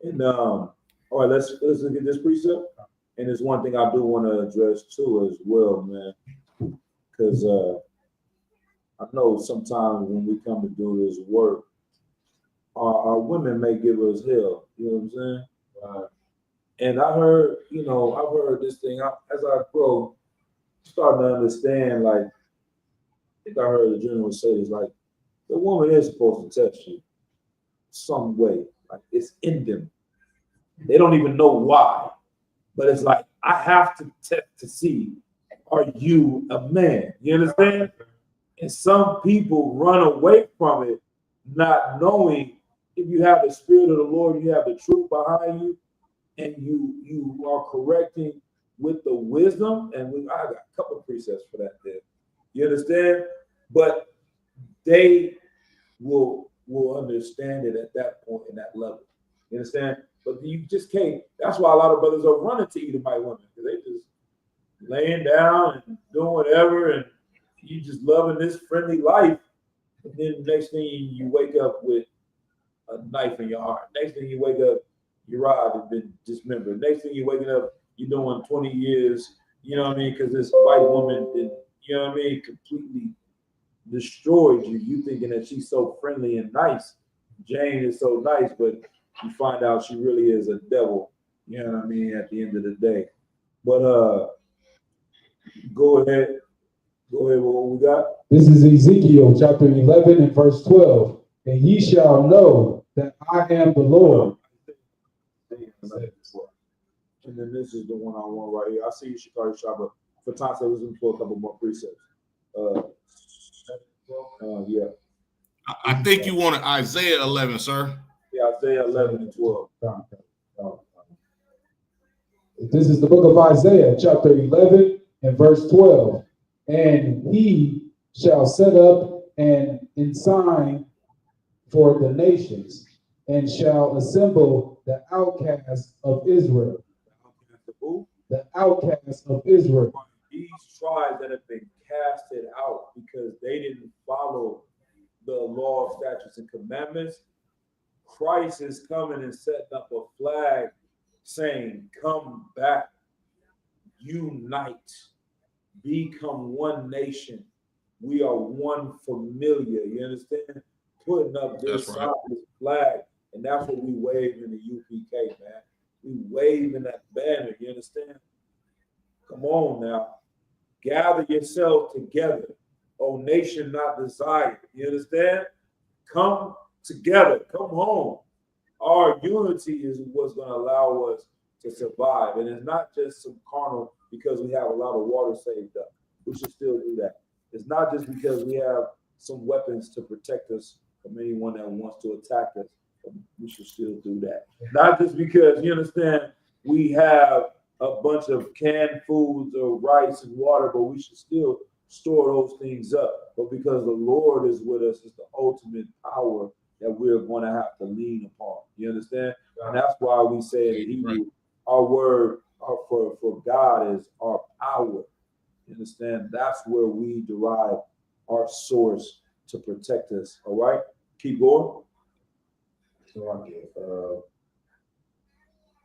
And all right, let's look at this precept. And there's one thing I do want to address too as well, man, because I know sometimes when we come to do this work, our women may give us hell. You know what I'm saying? And I heard, I've heard this thing as I grow, starting to understand. Like, I think I heard the general say this, like, the woman is supposed to test you some way, like it's in them. They don't even know why, but it's like I have to test to see, are you a man? You understand? And some people run away from it, not knowing if you have the spirit of the Lord, you have the truth behind you, and you are correcting with the wisdom. And I got a couple of precepts for that there. You understand? But they will understand it at that point in that level. You understand? But you just can't. That's why a lot of brothers are running to Edomite women, because they just laying down and doing whatever, and you just loving this friendly life. And then the next thing you wake up with a knife in your heart. Next thing you wake up, your rod has been dismembered. Next thing you're waking up, you're doing 20 years, you know what I mean? Because this white woman did, you know what I mean, completely destroyed you. You thinking that she's so friendly and nice. Jane is so nice, but you find out she really is a devil. You know what I mean? At the end of the day. But go ahead. What we got? This is Ezekiel chapter 11 and verse 12. And ye shall know that I am the Lord. And then this is the one I want right here. I see you, Shikari Shah, but for time's sake, let's pull a couple more precepts. Yeah. I think you wanted Isaiah 11, sir. Yeah, Isaiah 11 and 12. This is the book of Isaiah, chapter 11 and verse 12. And he shall set up an ensign for the nations, and shall assemble the outcasts of Israel. The outcasts of Israel. These tribes that have been casted out because they didn't follow the law, statutes, and commandments. Christ is coming and setting up a flag saying, come back, unite, become one nation. We are one familiar. You understand? Putting up this sign, this flag, and that's what we wave in the UPK, man. We waving that banner. You understand? Come on now. Gather yourself together. O nation not desired. You understand? Come together. Come home. Our unity is what's going to allow us to survive. And it's not just some carnal because we have a lot of water saved up. We should still do that. It's not just because we have some weapons to protect us from anyone that wants to attack us. We should still do that. Not just because, you understand, we have a bunch of canned foods or rice and water, but we should still store those things up. But because the Lord is with us, it's the ultimate power that we're going to have to lean upon. You understand? And that's why we say in Hebrew, our word for God is our power. You understand? That's where we derive our source to protect us. All right? Keep going.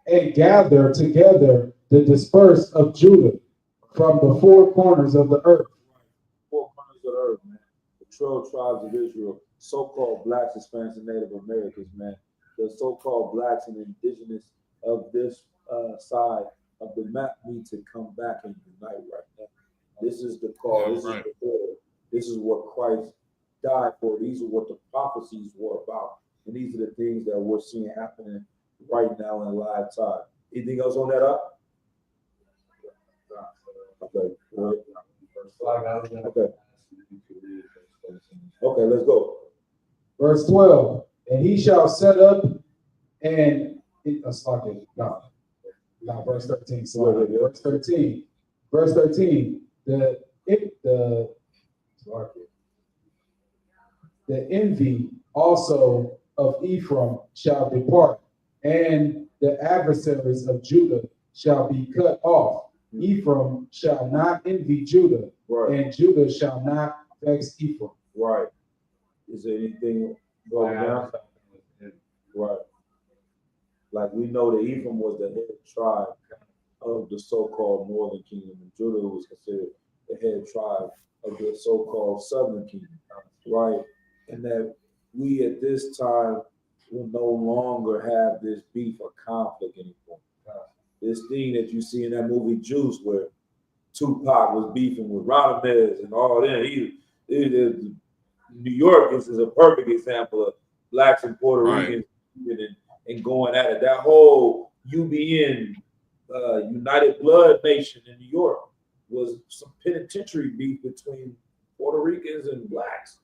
And gather together the dispersed of Judah from the four corners of the earth. 4 corners of the earth, man. The 12 tribes of Israel so-called blacks, Hispanics, and Native Americans, man. The so-called blacks and indigenous of this side of the map need to come back and unite right now. This is the call. This is the order. This is what Christ died for. These are what the prophecies were about. And these are the things that we're seeing happening right now in live time. Anything else on that up? Okay. Okay. Okay, let's go. Verse 12. And he shall set up and verse 13. Sorry. Verse 13. Verse 13. The envy also of Ephraim shall depart, and the adversaries of Judah shall be cut off. Ephraim shall not envy Judah, and Judah shall not vex Ephraim. Right. Is there anything going down? Right. Like we know that Ephraim was the head tribe of the so-called northern kingdom, and Judah was considered the head tribe of the so-called southern kingdom. Right. And that we at this time will no longer have this beef or conflict anymore. This thing that you see in that movie Juice, where Tupac was beefing with Rodriguez and all that. New York is a perfect example of blacks and Puerto Ricans and going at it. That whole UBN, United Blood Nation in New York, was some penitentiary beef between Puerto Ricans and blacks.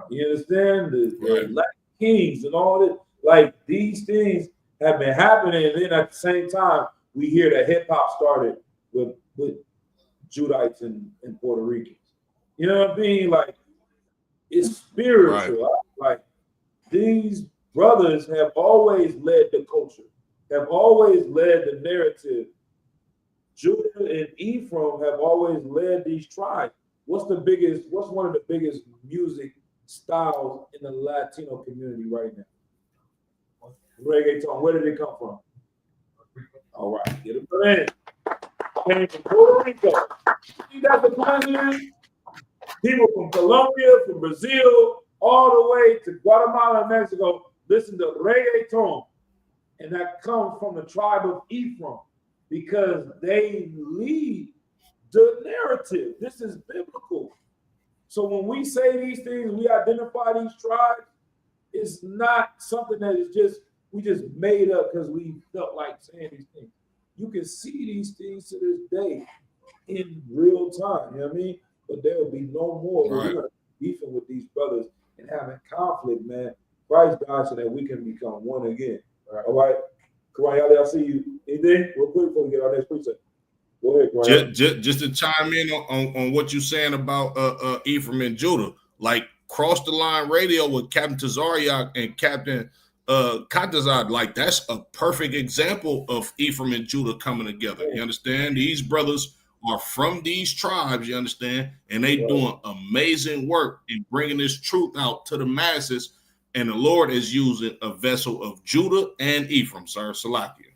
You understand? The Black Kings and all that. Like, these things have been happening, and then at the same time, we hear that hip hop started with Judites and Puerto Ricans. You know what I mean? Like, it's spiritual. Right. Like, these brothers have always led the culture, have always led the narrative. Judah and Ephraim have always led these tribes. What's one of the biggest music styles in the Latino community right now? Reggaeton. Where did it come from? All right, get it in. Came from Puerto Rico. You got the coincidence? People from Colombia, from Brazil, all the way to Guatemala and Mexico listen to reggaeton. And that comes from the tribe of Ephraim because they lead the narrative. This is biblical. So when we say these things, we identify these tribes, it's not something that is we just made up because we felt like saying these things. You can see these things to this day in real time, you know what I mean? But there will be no more. We're going to be beefing with these brothers and having conflict, man. Christ died so that we can become one again. All right? Kawhi, I see you. Anything? Real quick before we get our next precept. Go ahead, Kawhi. Just to chime in on what you're saying about Ephraim and Judah, like Cross the Line Radio with Captain Tazariak and Captain Katazad, like that's a perfect example of Ephraim and Judah coming together. You understand? These brothers are from these tribes, you understand, and they doing amazing work in bringing this truth out to the masses. And the Lord is using a vessel of Judah and Ephraim, sir. Salakia.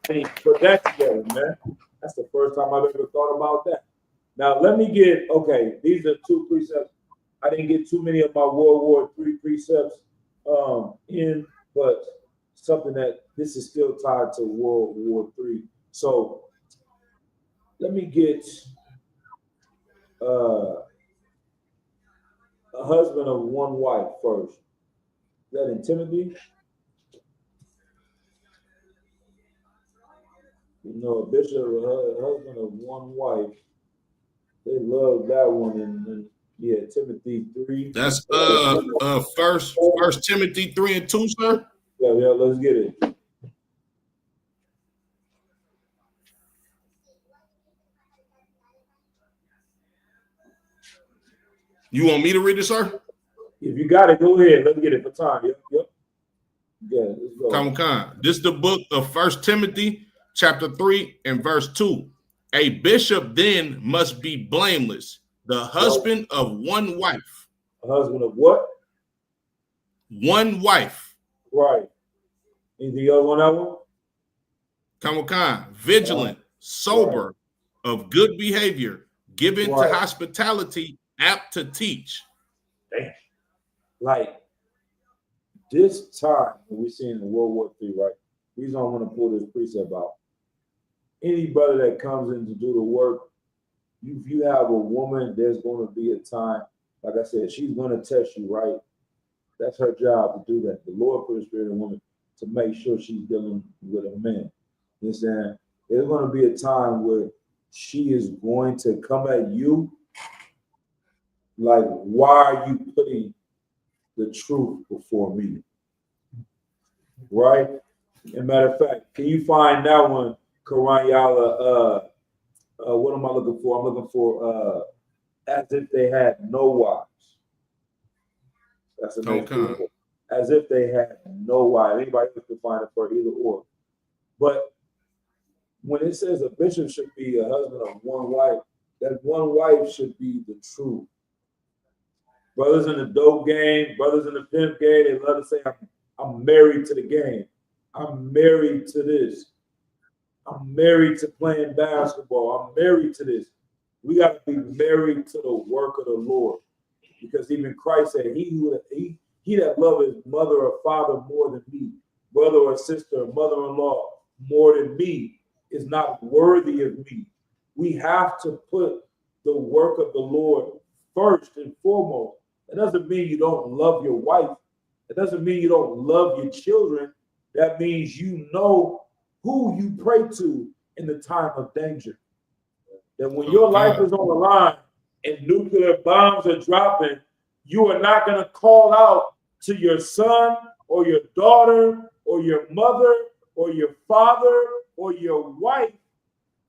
Hey, put that together, man. That's the first time I've ever thought about that. Now, let me get, these are two precepts. I didn't get too many of my World War III precepts in, but something that this is still tied to World War III. So let me get a husband of one wife first. Is that in Timothy? You know, a bishop, a husband of one wife. They love that one. And Timothy 3. That's First Timothy 3 and 2, sir. Yeah, let's get it. You want me to read it, sir? If you got it, go ahead. Let's get it for time. Yep. Yeah, let's go. Come. This is the book of First Timothy, chapter 3 and verse 2. A bishop then must be blameless, the husband of one wife. A husband of what? One wife. Right. Anything else on that one? Come. Vigilant, sober, of good behavior, given to hospitality, apt to teach. Damn. Like this time we see in World War III, right? The reason I want to pull this precept out. Any brother that comes in to do the work, if you have a woman, there's going to be a time, like I said, she's going to test you, right? That's her job to do that. The Lord put a spirit in a woman to make sure she's dealing with a man. You understand? There's going to be a time where she is going to come at you like, why are you putting the truth before me? Right? As a matter of fact, can you find that one, Quran Yala? What am I looking for? I'm looking for as if they had no wives. That's a nice one. As if they had no wives. Anybody else can find it for either or. But when it says a bishop should be a husband of one wife, that one wife should be the truth. Brothers in the dope game, brothers in the pimp game, they love to say, I'm married to the game. I'm married to this. I'm married to playing basketball. I'm married to this. We got to be married to the work of the Lord. Because even Christ said, he that loveth his mother or father more than me, brother or sister or mother-in-law more than me, is not worthy of me. We have to put the work of the Lord first and foremost. It doesn't mean you don't love your wife. It doesn't mean you don't love your children. That means you know who you pray to in the time of danger. That when your life is on the line and nuclear bombs are dropping, you are not going to call out to your son or your daughter or your mother or your father or your wife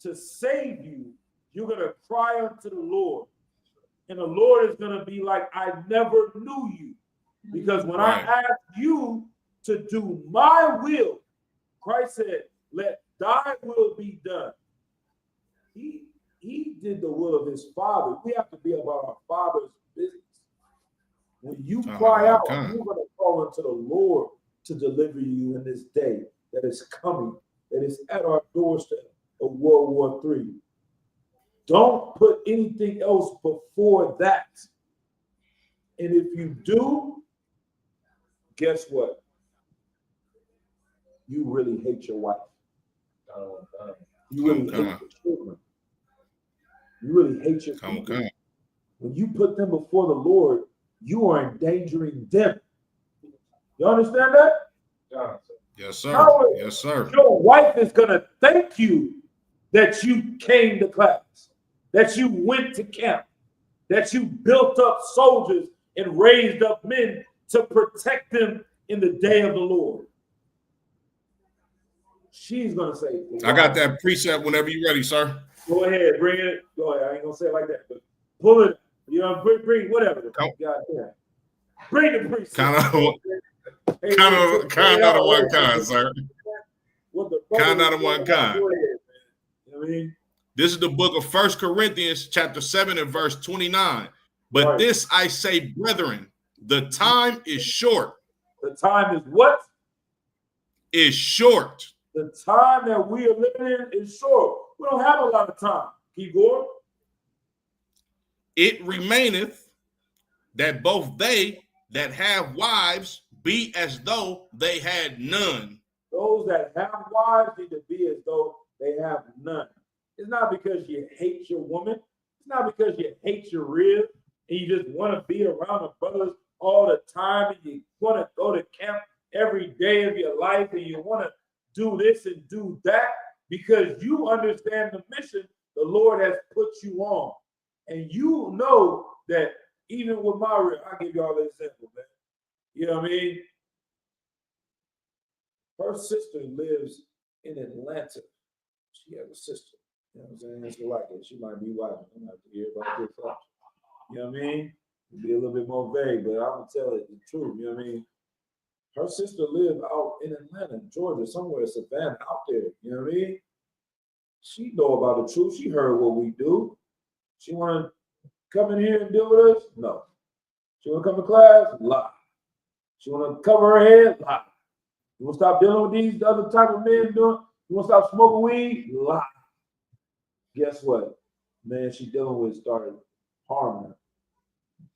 to save you. You're going to cry unto the Lord. And the Lord is going to be like, I never knew you. Because when I asked you to do my will, Christ said, let thy will be done. He did the will of his Father. We have to be about our Father's business. When you cry out, you're going to call unto the Lord to deliver you in this day that is coming, that is at our doorstep of World War III. Don't put anything else before that. And if you do, guess what? You really hate your wife. You really hate your children. You really hate your people. When you put them before the Lord, you are endangering them. You understand that? Yes, sir. Yes, sir. Your wife is going to thank you that you came to class, that you went to camp, that you built up soldiers and raised up men to protect them in the day of the Lord. She's going to say, I got that precept whenever you're ready, sir. Go ahead, bring it. Go ahead. I ain't going to say it like that, but pull it. You know, bring whatever. Bring the precept. Kind of one kind, sir. Kind of one kind. This is the book of 1 Corinthians chapter 7 and verse 29. But this I say, brethren, the time is short. The time is what? Is short. The time that we are living in is short. We don't have a lot of time. Keep going. It remaineth that both they that have wives be as though they had none. Those that have wives need to be as though they have none. It's not because you hate your woman. It's not because you hate your rib and you just want to be around the brothers all the time and you want to go to camp every day of your life and you want to do this and do that, because you understand the mission the Lord has put you on. And you know that even with my rib, I'll give you all an example, man. You know what I mean? Her sister lives in Atlanta. She has a sister. You know what I'm saying? That's like it. She might be watching. I'm not to hear about this. You know what I mean? It'll be a little bit more vague, but I'm gonna tell it the truth. You know what I mean? Her sister lived out in Atlanta, Georgia, somewhere, Savannah, out there. You know what I mean? She know about the truth. She heard what we do. She want to come in here and deal with us? No. She want to come to class? Lie. She want to cover her head? Lie. You want to stop dealing with these other type of men doing? You want to stop smoking weed? Lie. Guess what? Man, she dealing with started harming her.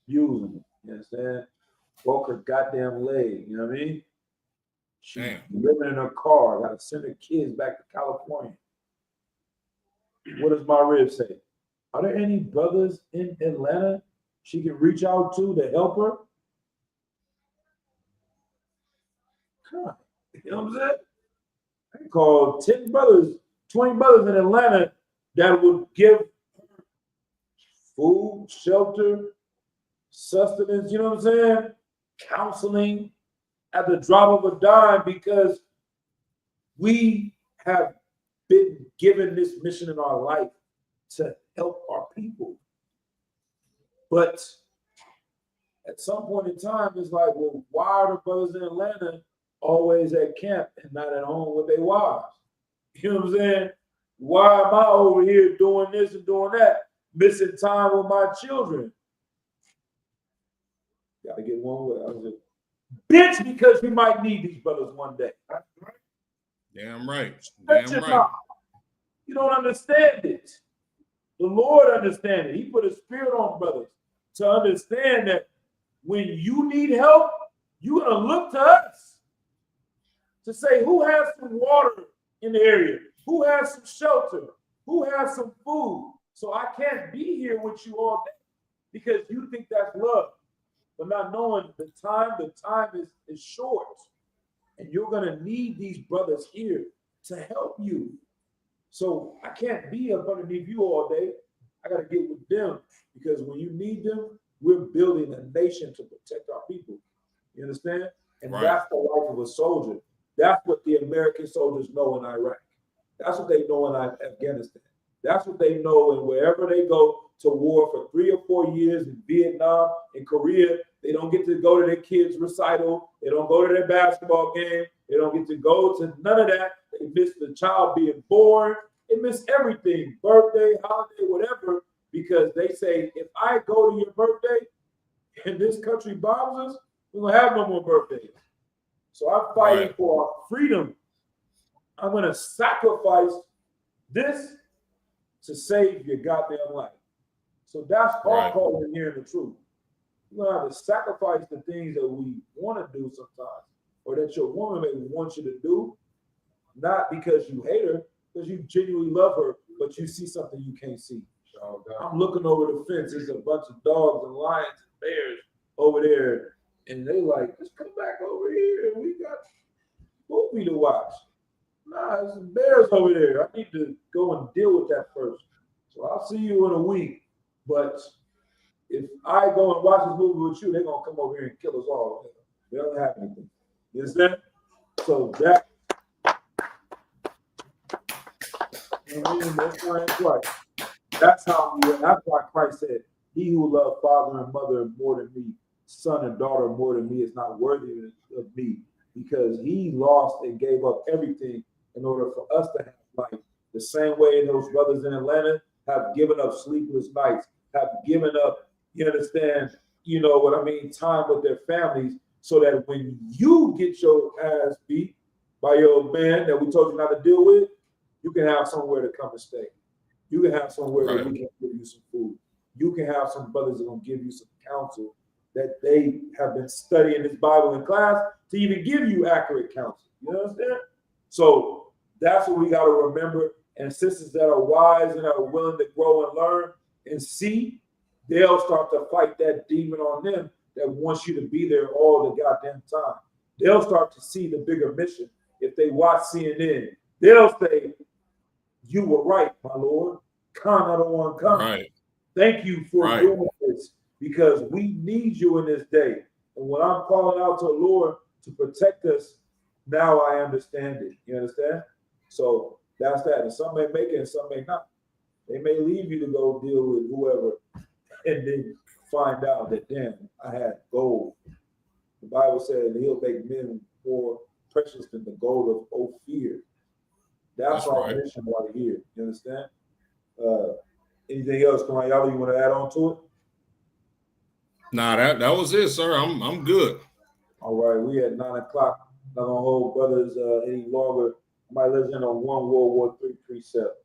abusing her. You understand? Broke her goddamn leg. You know what I mean? She's living in her car. Got to send her kids back to California. What does my rib say? Are there any brothers in Atlanta she can reach out to help her? Come on. You know what I'm saying? I can call 10 brothers, 20 brothers in Atlanta that would give food, shelter, sustenance, you know what I'm saying? Counseling at the drop of a dime, because we have been given this mission in our life to help our people. But at some point in time, it's like, well, why are the brothers in Atlanta always at camp and not at home with their wives? You know what I'm saying? Why am I over here doing this and doing that, missing time with my children? Gotta get one way. I was like, bitch, because we might need these brothers one day. Damn right. Damn right. You don't understand it. The Lord understands it. He put a spirit on brothers to understand that when you need help, you're going to look to us to say, who has some water in the area? Who has some shelter? Who has some food? So I can't be here with you all day because you think that's love. But not knowing the time is short. And you're going to need these brothers here to help you. So I can't be up underneath you all day. I got to get with them, because when you need them, we're building a nation to protect our people. You understand? And that's the life of a soldier. That's what the American soldiers know in Iraq. That's what they know in Afghanistan. That's what they know, and wherever they go to war for 3 or 4 years in Vietnam, in Korea, they don't get to go to their kids' recital. They don't go to their basketball game. They don't get to go to none of that. They miss the child being born. They miss everything, birthday, holiday, whatever, because they say, if I go to your birthday and this country bombs us, we don't have no more birthdays. So I'm fighting for our freedom. I'm going to sacrifice this to save your goddamn life. So that's our calling here in the truth. You're going to have to sacrifice the things that we want to do sometimes, or that your woman may want you to do, not because you hate her, because you genuinely love her, but you see something you can't see. I'm looking over the fence. There's a bunch of dogs and lions and bears over there, and they like, let's come back over here. We got movie to watch. Nah, there's some bears over there. I need to go and deal with that first. So I'll see you in a week. But if I go and watch this movie with you, they're going to come over here and kill us all. They don't have anything. You understand? So that's how that's why Christ said, he who loves father and mother more than me, son and daughter more than me, is not worthy of me, because he lost and gave up everything in order for us to have life. The same way those brothers in Atlanta have given up sleepless nights, have given up, you understand, you know what I mean, time with their families, so that when you get your ass beat by your man that we told you not to deal with, you can have somewhere to come and stay. You can have somewhere that we can give you some food. You can have some brothers that are going to give you some counsel, that they have been studying this Bible in class to even give you accurate counsel. You understand? So that's what we got to remember. And sisters that are wise and are willing to grow and learn and see, they'll start to fight that demon on them that wants you to be there all the goddamn time. They'll start to see the bigger mission. If they watch CNN, they'll say, you were right, my Lord. Come, I don't want to come. Right. Thank you for doing this, because we need you in this day. And when I'm calling out to the Lord to protect us, now I understand it. You understand? So that's that. And some may make it and some may not. They may leave you to go deal with whoever and then find out that, damn, I had gold. The Bible said that he'll make men more precious than the gold of Ophir. That's our mission right here. You understand? Anything else, Kamayala, you want to add on to it? Nah, that was it, sir. I'm good. All right, we at 9 o'clock. Not gonna hold brothers any longer. I might let in on one World War III precept.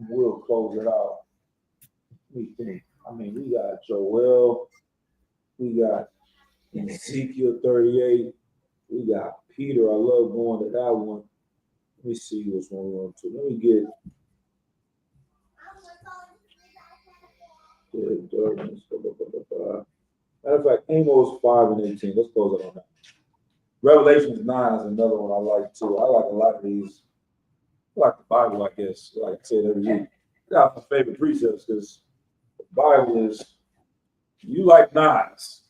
We'll close it out. Let me think. I mean, we got Joel, we got Ezekiel 38, we got Peter. I love going to that one. Let me see which one we want to. Let me get. Matter of fact, Amos 5 and 18. Let's close it on that. Revelations 9 is another one I like too. I like a lot of these. I like the Bible, I guess. Like I said every week. Got my favorite precepts because the Bible is. You like Nas.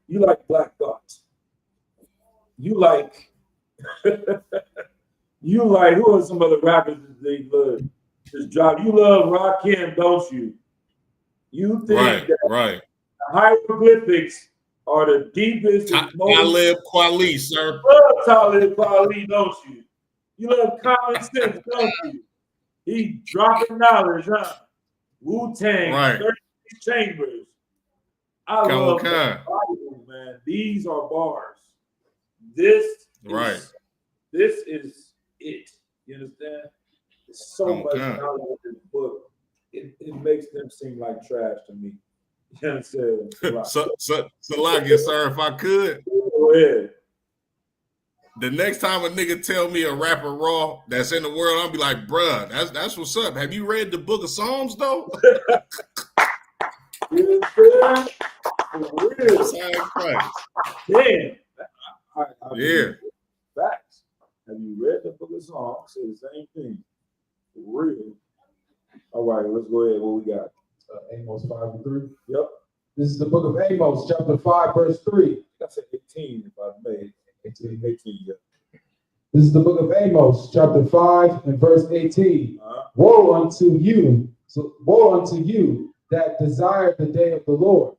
You like Black Thought. You like. You like, who are some other rappers that they love? Just drop. You love Rakim, don't you? You think that right. The hieroglyphics are the deepest and most. Talib Kweli, sir. You love Talib Kweli, don't you? You love common sense, don't you? He dropping knowledge, huh? Wu-Tang, Right. 36 Chambers. I love the Bible, man. These are bars. This is it. You understand? There's so much knowledge in this book. It makes them seem like trash to me. You understand? Salakia, sir, if I could. Go ahead. The next time a nigga tell me a rapper raw that's in the world, I'll be like, bruh, that's what's up. Have you read the book of Psalms, though? You understand? For real. Damn. Yeah. Facts. Have you read the book of Psalms? Say the same thing. For real. All right, let's go ahead. What we got? Amos 5 and 3. Yep. This is the book of Amos, chapter 5, verse 3. That's 18, if I may. 18, yeah. This is the book of Amos, chapter 5 and verse 18. Woe unto you, that desire the day of the Lord.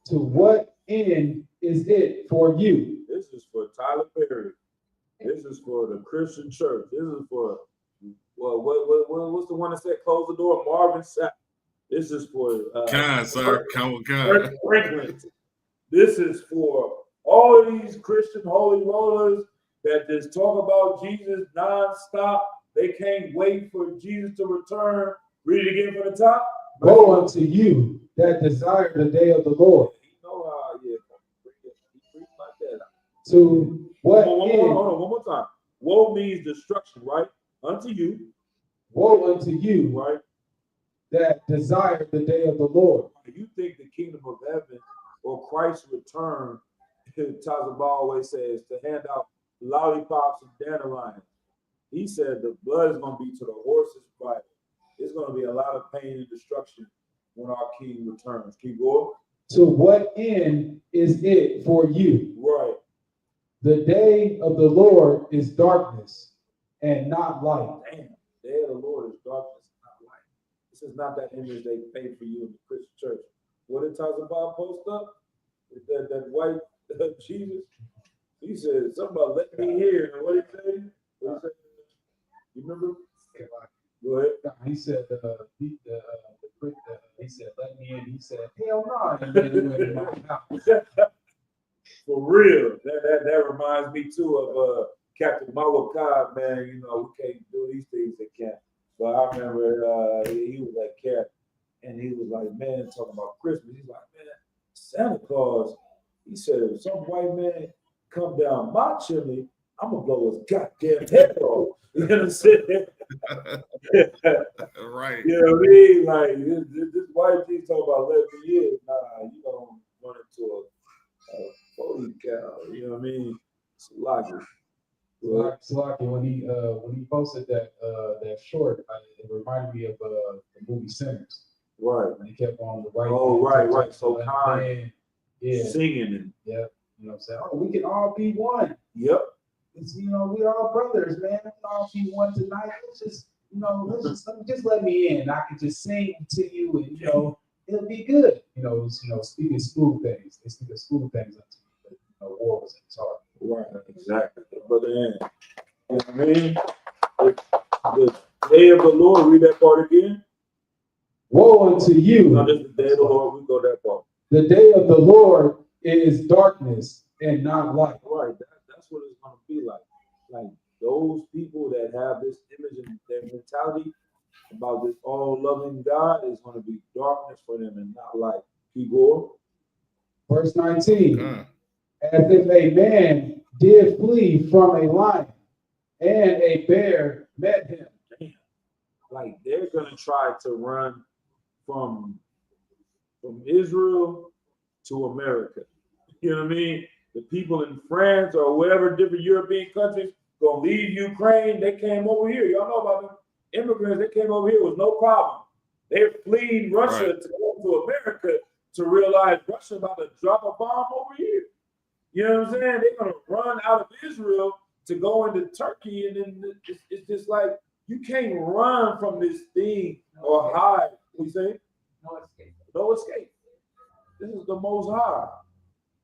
To what end is it for you? This is for Tyler Perry. This is for the Christian church. This is for what's the one that said close the door? Marvin Sapp. This is for Franklin. This is for all of these Christian holy rollers that just talk about Jesus nonstop. They can't wait for Jesus to return. Read it again from the top. Woe unto you that desire the day of the Lord. You know how, yeah. Like that. To what end? Hold on, one more time. Woe means destruction, right? Unto you. Woe unto you, right? That desire the day of the Lord. You think the kingdom of heaven or Christ's return, Tazaba always says, to hand out lollipops and dandelions. He said the blood is going to be to the horse's bridle. It's going to be a lot of pain and destruction when our King returns. Keep going. To what end is it for you? Right. The day of the Lord is darkness and not light. Damn. The day of the Lord is darkness and not light. This is not that image they paid for you in the Christian church. What did Tazaba post up? That white Jesus? He said something about let me hear. And what did he say? What did he say? You remember? Go ahead. He said, he said, let me in. He said, hell no. And then he went in my house. For real. That reminds me too of Captain Malachi, man. You know, we can't do these things at camp. But I remember he was at camp and he was like, man, talking about Christmas. He's like, man, Santa Claus. He said, if some white man come down my chimney, I'm gonna blow his goddamn head off. You know what I'm saying? Right. You know what I mean? Like this white dude talking about 11 years. Nah, you don't run into a 40 cow. You know what I mean? It's Slaki, when he posted that short, it reminded me of the movie Sinners. Right. When he kept on the white. Oh, right. So kind. Yeah. Singing and yeah. You know what I'm saying? Oh, we can all be one. Yep. It's, you know, we're all brothers, man. We can all be one tonight. Just let me in. I can just sing to you, and you know, it'll be good. Speaking school things. They speak of school things unto you, but war was in his heart. Right, exactly. Brother Ann. You know what I mean? The day of the Lord, read that part again. Woe unto you. No, this is the day of the Lord, we go that part. The day of the Lord is darkness and not light. Right, that's what it's going to be like. Like those people that have this image and their mentality, about this all-loving God is going to be darkness for them and not light. Keep going. Verse 19. As if a man did flee from a lion and a bear met him. Damn. Like they're going to try to run from Israel to America. You know what I mean? The people in France or whatever different European countries gonna leave Ukraine. They came over here. Y'all know about them immigrants. They came over here with no problem. They're fleeing Russia to go to America to realize Russia about to drop a bomb over here. You know what I'm saying? They're gonna run out of Israel to go into Turkey, and then it's just like you can't run from this thing or hide. What you say? No escape. No escape. This is the Most High.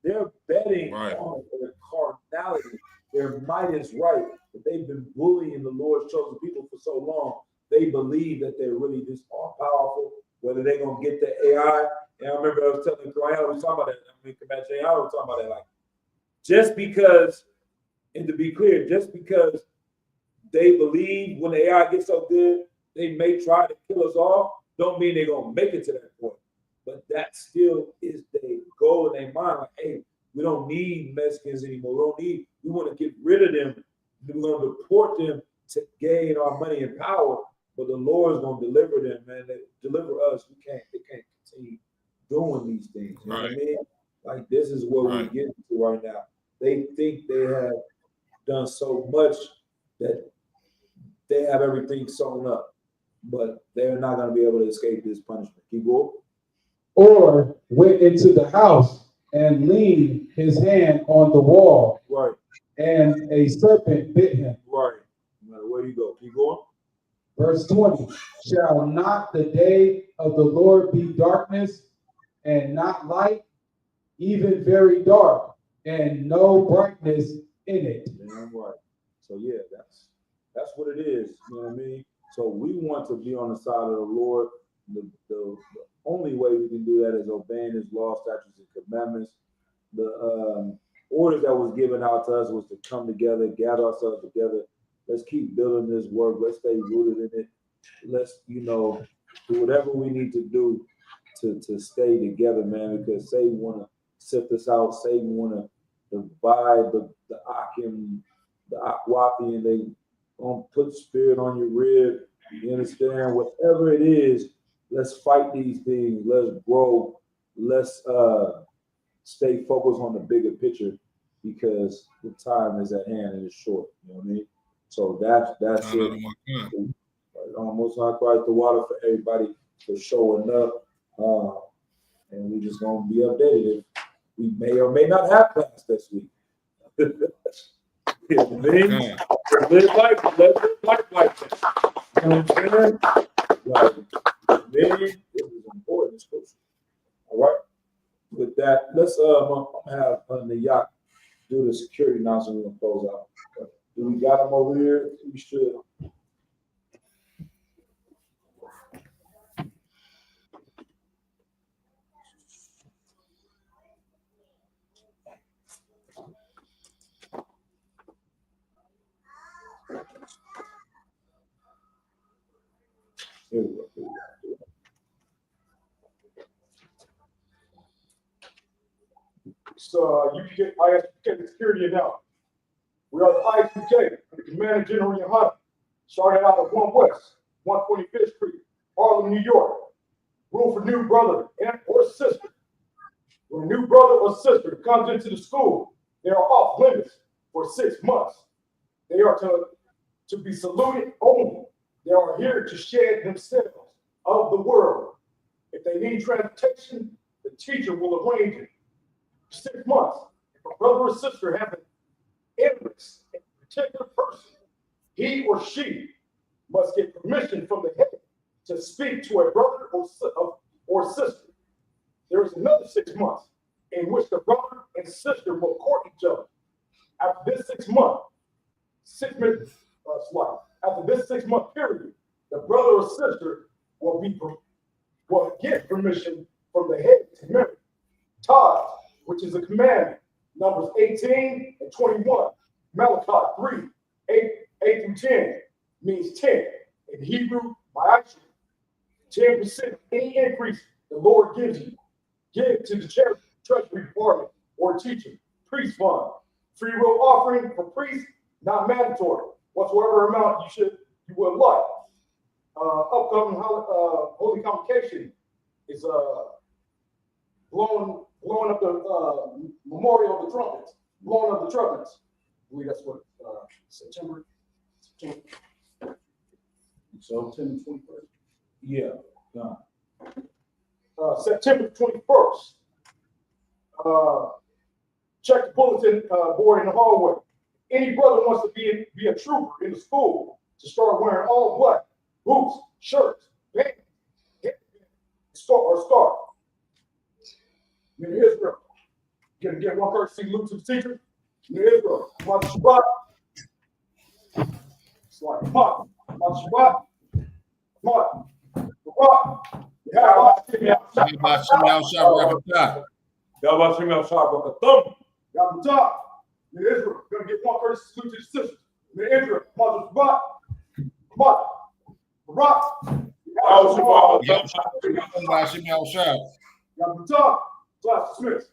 They're betting on their carnality. Their might is right, but they've been bullying the Lord's chosen people for so long. They believe that they're really this all powerful. Whether they're gonna get the AI, and I remember I was telling Koyana, we was talking about that. I mean, Comanche, I was talking about that. Like, just because, and to be clear, just because they believe when the AI gets so good, they may try to kill us off, don't mean they're gonna make it to that point. But that still is their goal in their mind. Like, hey, we don't need Mexicans anymore. We want to get rid of them. We're going to deport them to gain our money and power. But the Lord is going to deliver them, man. They deliver us. They can't continue doing these things. You know what I mean? Like, this is what we're getting to right now. They think they have done so much that they have everything sewn up, but they're not going to be able to escape this punishment. Keep going. Or went into the house and leaned his hand on the wall. Right. And a serpent bit him. Right. No matter where you go. Keep going. Verse 20. Shall not the day of the Lord be darkness and not light, even very dark, and no brightness in it? Damn right. So yeah, that's what it is. You know what I mean? So we want to be on the side of the Lord. The only way we can do that is obeying his law, statutes, and commandments. The orders that was given out to us was to come together, gather ourselves together. Let's keep building this work. Let's stay rooted in it. Let's, do whatever we need to do to stay together, man, because Satan want to sift us out. Satan want to divide the Akim, the Akwapi, and they gonna put spirit on your rib. You understand? Whatever it is, let's fight these things. Let's grow. Let's stay focused on the bigger picture because the time is at hand and it's short. You know what I mean? So that's it. Most High Christ the water for everybody for showing up. And we just gonna be updated if we may or may not have class this week. You know what I mean? Live life like that. You know what I'm saying? Like, man, it is important. It's crucial. All right. With that, let's have the yacht do the security announcement. We're gonna close out. Do we got them over here? We should. Here we go. So you can get ISPK security now. We are the ISPK, the Commander General Yohana, started out at 1 West, 125th Street, Harlem, New York. Rule for new brother and or sister. When a new brother or sister comes into the school, they are off limits for 6 months. They are to be saluted only. They are here to shed themselves of the world. If they need transportation, the teacher will arrange it. 6 months. If a brother or sister has an interest in a particular person, he or she must get permission from the head to speak to a brother or sister. There is another 6 months in which the brother and sister will court each other. After this 6 month, after this 6 month period, the brother or sister will get permission from the head to marry. Tithes, which is a commandment, Numbers 18 and 21. Malachi 3, 8 through 10 means 10. In Hebrew, My action, 10% of any increase the Lord gives you, give to the treasury department or teacher, priest fund. Free will offering for priests, not mandatory. Whatsoever amount you would like. Upcoming holy convocation is blowing up the memorial of the trumpets, blowing up the trumpets. I believe that's what September. So September 21st. Yeah, done. September 21st. Check the bulletin board in the hallway. Any brother wants to be a trooper in the school to start wearing all black, boots, shirts, pants, or scarf. In Israel, gonna get one courtesy salute to the teacher. In Israel, Mother Shabbat. It's like Mother Shabbat. Mother Shabbat. In Israel, gonna get one courtesy salute to the sisters. In Israel, Mother Shabbat. Mother Shabbat. Class dismissed.